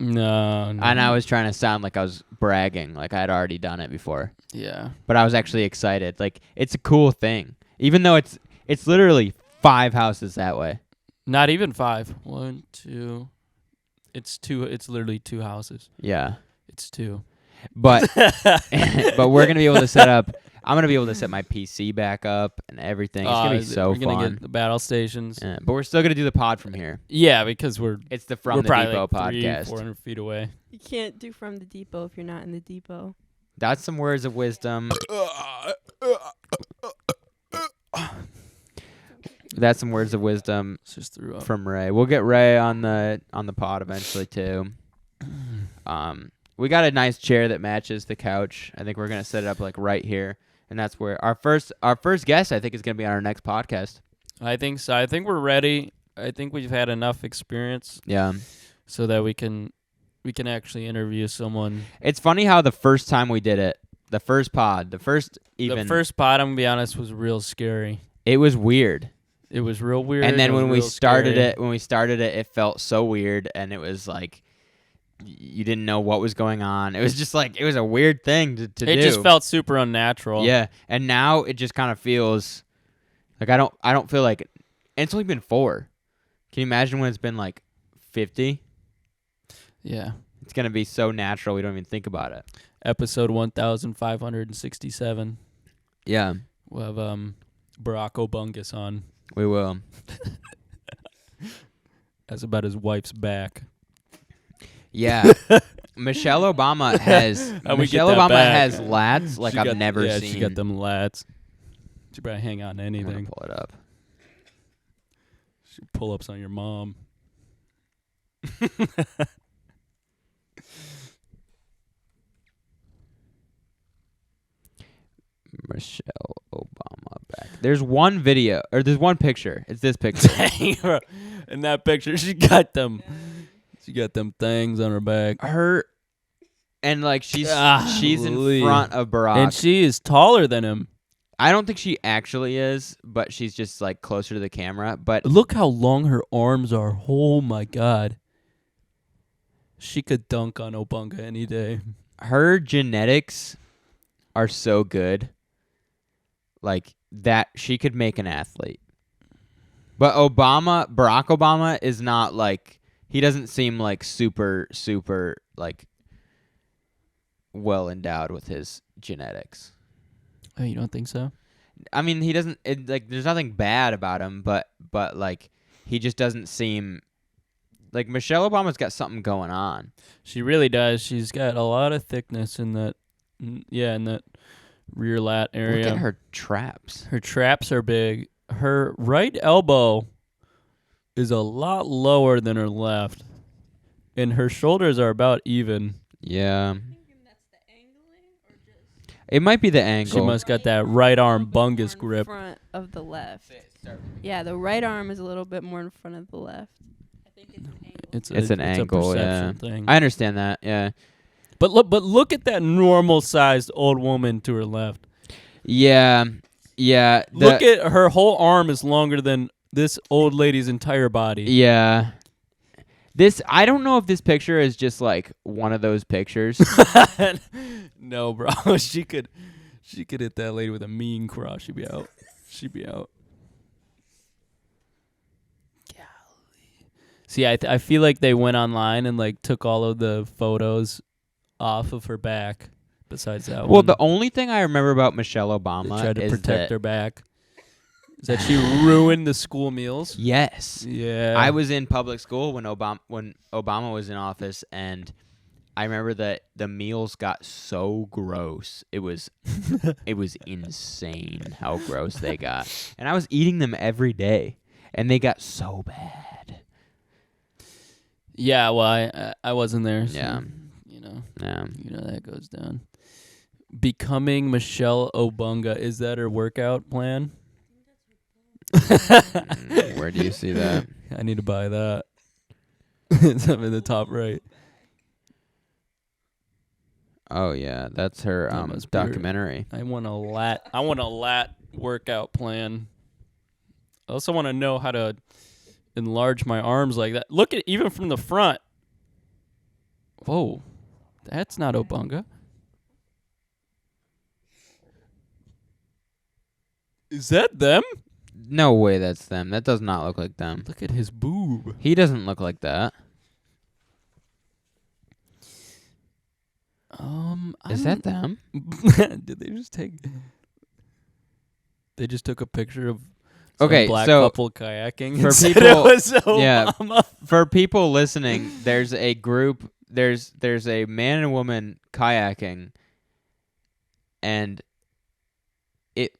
No. and I was trying to sound like I was bragging, like I had already done it before, Yeah. but I was actually excited. Like it's a cool thing, even though it's literally 5 houses that way. Not even 5. 1, 2. It's 2. It's literally 2 houses. Yeah, It's 2. but but we're gonna be able to set up. I'm gonna be able to set my PC back up and everything. It's gonna be so We're gonna fun. get the battle stations. Yeah, but we're still gonna do the pod from here. Yeah, because we're It's the From the probably Depot like podcast. 400 feet away. You can't do from the depot if you're not in the depot. That's some words of wisdom. That's some words of wisdom It's just threw up. from Ray. We'll get Ray on the pod eventually too. We got a nice chair that matches the couch. I think we're gonna set it up like right here, and that's where our first guest I think is gonna be on our next podcast. I think so. I think we're ready. I think we've had enough experience Yeah. so that we can actually interview someone. It's funny how the first time we did it, the first pod, The first pod, I'm gonna be honest, was real scary. it was weird. It was real weird. And then it was when we real started scary. it felt so weird, and it was like you didn't know what was going on. It was just like it was a weird thing to do. It just felt super unnatural. Yeah, and now it just kind of feels like I don't feel like and it's only been 4. Can you imagine when it's been like 50? Yeah. It's gonna be so natural we don't even think about it. Episode 1567. Yeah, We'll have Barack Obungus on. we will. That's about his wife's back. Yeah, Michelle Obama has How'd we get that Obama back? has lats like She I've got- never yeah, seen. she got them lats. She probably hang on to I'm gonna anything. pull it up. She pull ups on your mom. Michelle Obama back. There's one video, or there's one picture. It's this picture. Dang, bro. In that picture, she got them. She got them things on her back. Her And like she's in Golly. front of Barack. And she is taller than him. I don't think she actually is, but she's just like closer to the camera. But Look how long her arms are. Oh my god. She could dunk on Obunga any day. her genetics are so good, like that she could make an athlete. But Barack Obama is not like, he doesn't seem like super like well endowed with his genetics. Oh, you don't think so? I mean, he doesn't like, there's nothing bad about him, but like he just doesn't seem like Michelle Obama's got something going on. She really does. She's got a lot of thickness in that, in that rear lat area. Look at her traps. Her traps are big. Her right elbow is a lot lower than her left, and her shoulders are about even. Yeah. It might be the angle. She must got that right arm bungus grip. Front of the left. Yeah, the right arm is a little bit more in front of the left. I think it's an angle. It's an angle, a yeah. perception thing. I understand that, yeah. But look at that normal sized old woman to her left. Yeah. Yeah. Look at her whole arm is longer than this old lady's entire body. Yeah. I don't know if this picture is just like one of those pictures. No, bro. She could hit that lady with a mean cross. She'd be out. Golly. See, I feel like they went online and like took all of the photos off of her back. Besides that one. Well, the only thing I remember about Michelle Obama They tried to is protect that, her back. Is that she ruined the school meals? Yes. Yeah. I was in public school when Obama was in office, and I remember that the meals got so gross. It was insane how gross they got. And I was eating them every day, and they got so bad. Yeah, well, I wasn't there. So, Yeah. Yeah. That goes down. Becoming Michelle Obunga, is that her workout plan? Where do you see that? I need to buy that. It's up in the top right. Oh yeah, that's her documentary. I want a lat workout plan. I also want to know how to enlarge my arms like that. Look at even from the front. Whoa. That's not Obunga. Is that them? No way that's them. That does not look like them. Look at his boob. He doesn't look like that. Is that them? Did they just take? They just took a picture of some black couple kayaking. For and people, said it was Obama. Yeah. For people listening, there's a group. There's a man and woman kayaking, and it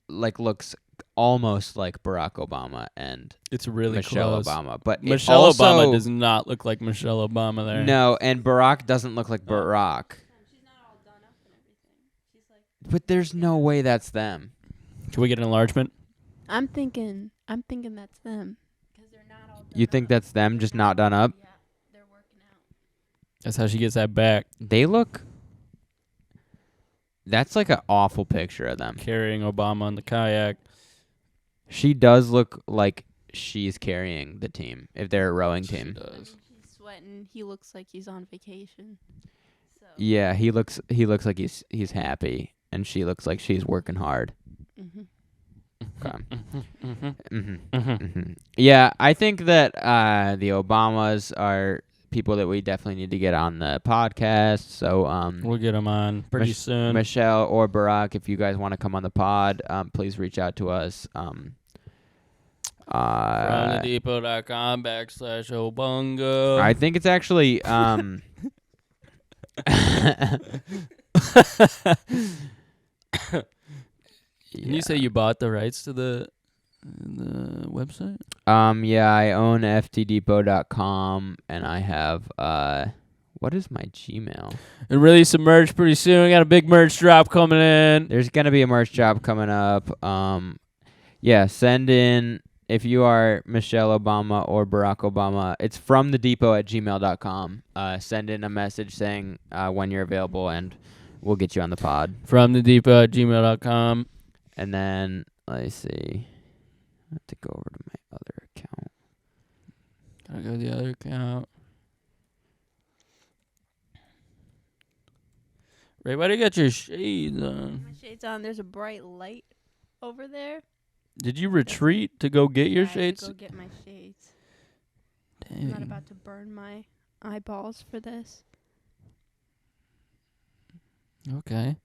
like looks almost like Barack Obama and it's really Michelle close. Obama, but Michelle Obama does not look like Michelle Obama there. No, and Barack doesn't look like Barack. She's not all done up and everything. She's like. But there's no way that's them. Can we get an enlargement? I'm thinking that's them. Because they're not all done You think that's them, just not done up? Yeah, they're working out. That's how she gets that back. They look. That's like an awful picture of them. Carrying Obama on the kayak. She does look like she's carrying the team if they're a rowing team. She does. He's sweating. He looks like he's on vacation. So. Yeah, he looks like he's happy, and she looks like she's working hard. Okay. Yeah, I think that the Obamas are people that we definitely need to get on the podcast. So we'll get them on pretty soon. Michelle or Barack, if you guys want to come on the pod, please reach out to us. FromTheDepot.com/Obunga. I think it's actually Can you say you bought the rights to the website? Yeah, I own ftdepot.com, and I have what is my Gmail? And release some merch pretty soon. We got a big merch drop coming in. There's gonna be a merch drop coming up. Yeah, send in if you are Michelle Obama or Barack Obama, it's fromthedepot@gmail.com. Send in a message saying when you're available, and we'll get you on the pod. Fromthedepot@gmail.com. And then, let's see. I have to go over to my other account. Gotta go to the other account. Ray, why do you got your shades on? My shades on. There's a bright light over there. Did you retreat to go get your I had to shades? go get my shades. Dang. I'm not about to burn my eyeballs for this. Okay.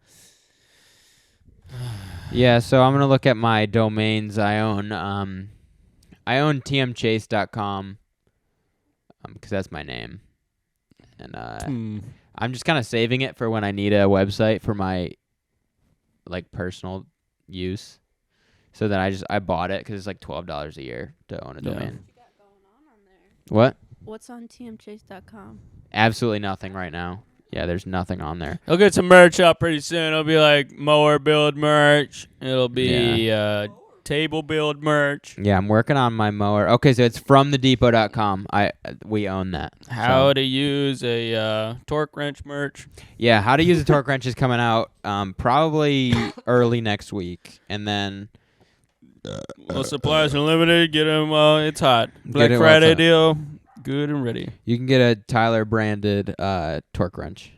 Yeah, so I'm gonna look at my domains I own. I own tmchase.com because that's my name, and I'm just kind of saving it for when I need a website for my like personal use. So then I bought it because it's like $12 a year to own a domain. What you got going on there? What? What's on tmchase.com? Absolutely nothing right now. Yeah, there's nothing on there. I'll get some merch up pretty soon. It'll be like mower build merch. It'll be table build merch. Yeah, I'm working on my mower. Okay, so it's fromthedepot.com. We own that. How to use a torque wrench merch. Yeah, how to use a torque wrench is coming out probably early next week, and then Well, supplies unlimited. Get them while it's hot. Black it while it's Friday hot. deal. Good and ready. you can get a Tyler branded torque wrench.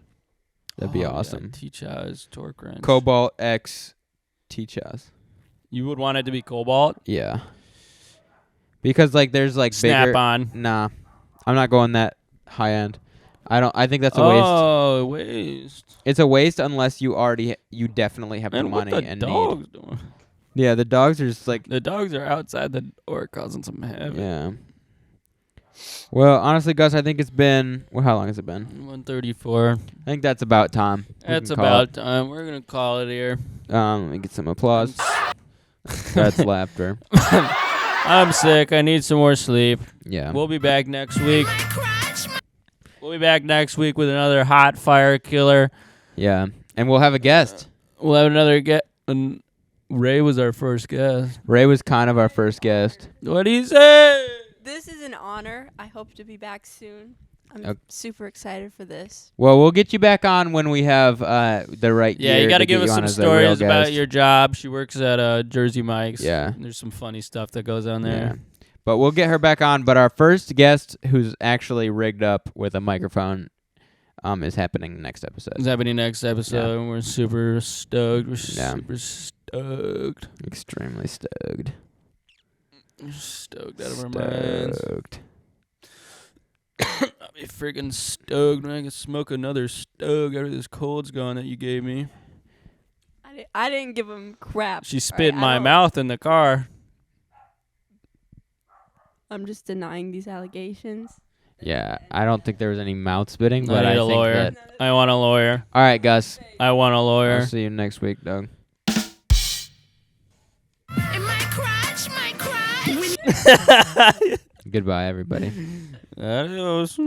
That'd be Yeah, awesome. T-Chaz torque wrench. Cobalt X T-Chaz. You would want it to be Cobalt? Yeah. Because like there's like Snap bigger. on. Nah, I'm not going that high end. I think that's a waste. Oh, waste. It's a waste unless you definitely have the And what money the and dogs doing? need. Yeah, the dogs are just like The dogs are outside the door causing some havoc. yeah. Well, honestly, Gus, I think it's been how long has it been? 134. I think that's about time. We That's can call about time. We're gonna call it here. it. Let me get some applause. That's laughter. I'm sick. I need some more sleep. Yeah. We'll be back next week. We'll be back next week with another hot fire killer. Yeah. And we'll have a guest. We'll have another guest. Ray was our first guest. Ray was kind of our first guest. What do you say? This is an honor. I hope to be back soon. I'm Okay. super excited for this. Well, we'll get you back on when we have the right Yeah, gear you got to to give get us you on some as a real stories about guest. your job. She works at Jersey Mike's. Yeah. There's some funny stuff that goes on Yeah. there. But we'll get her back on. But our first guest, who's actually rigged up with a microphone, is happening next episode. It's happening next episode. And we're super stoked. We're Yeah. super stoked. Extremely stoked. We're stoked out of our minds. Stoked. I'll be freaking stoked when I can smoke another stoke after this cold's gone that you gave me. I didn't give him crap. She spit in I my don't- mouth in the car. I'm just denying these allegations. Yeah, I don't think there was any mouth spitting, but I I need a think lawyer. that. I want a lawyer. All right, Gus. I want a lawyer. I'll see you next week, Doug. In my crotch, my crotch. Goodbye, everybody. Adios.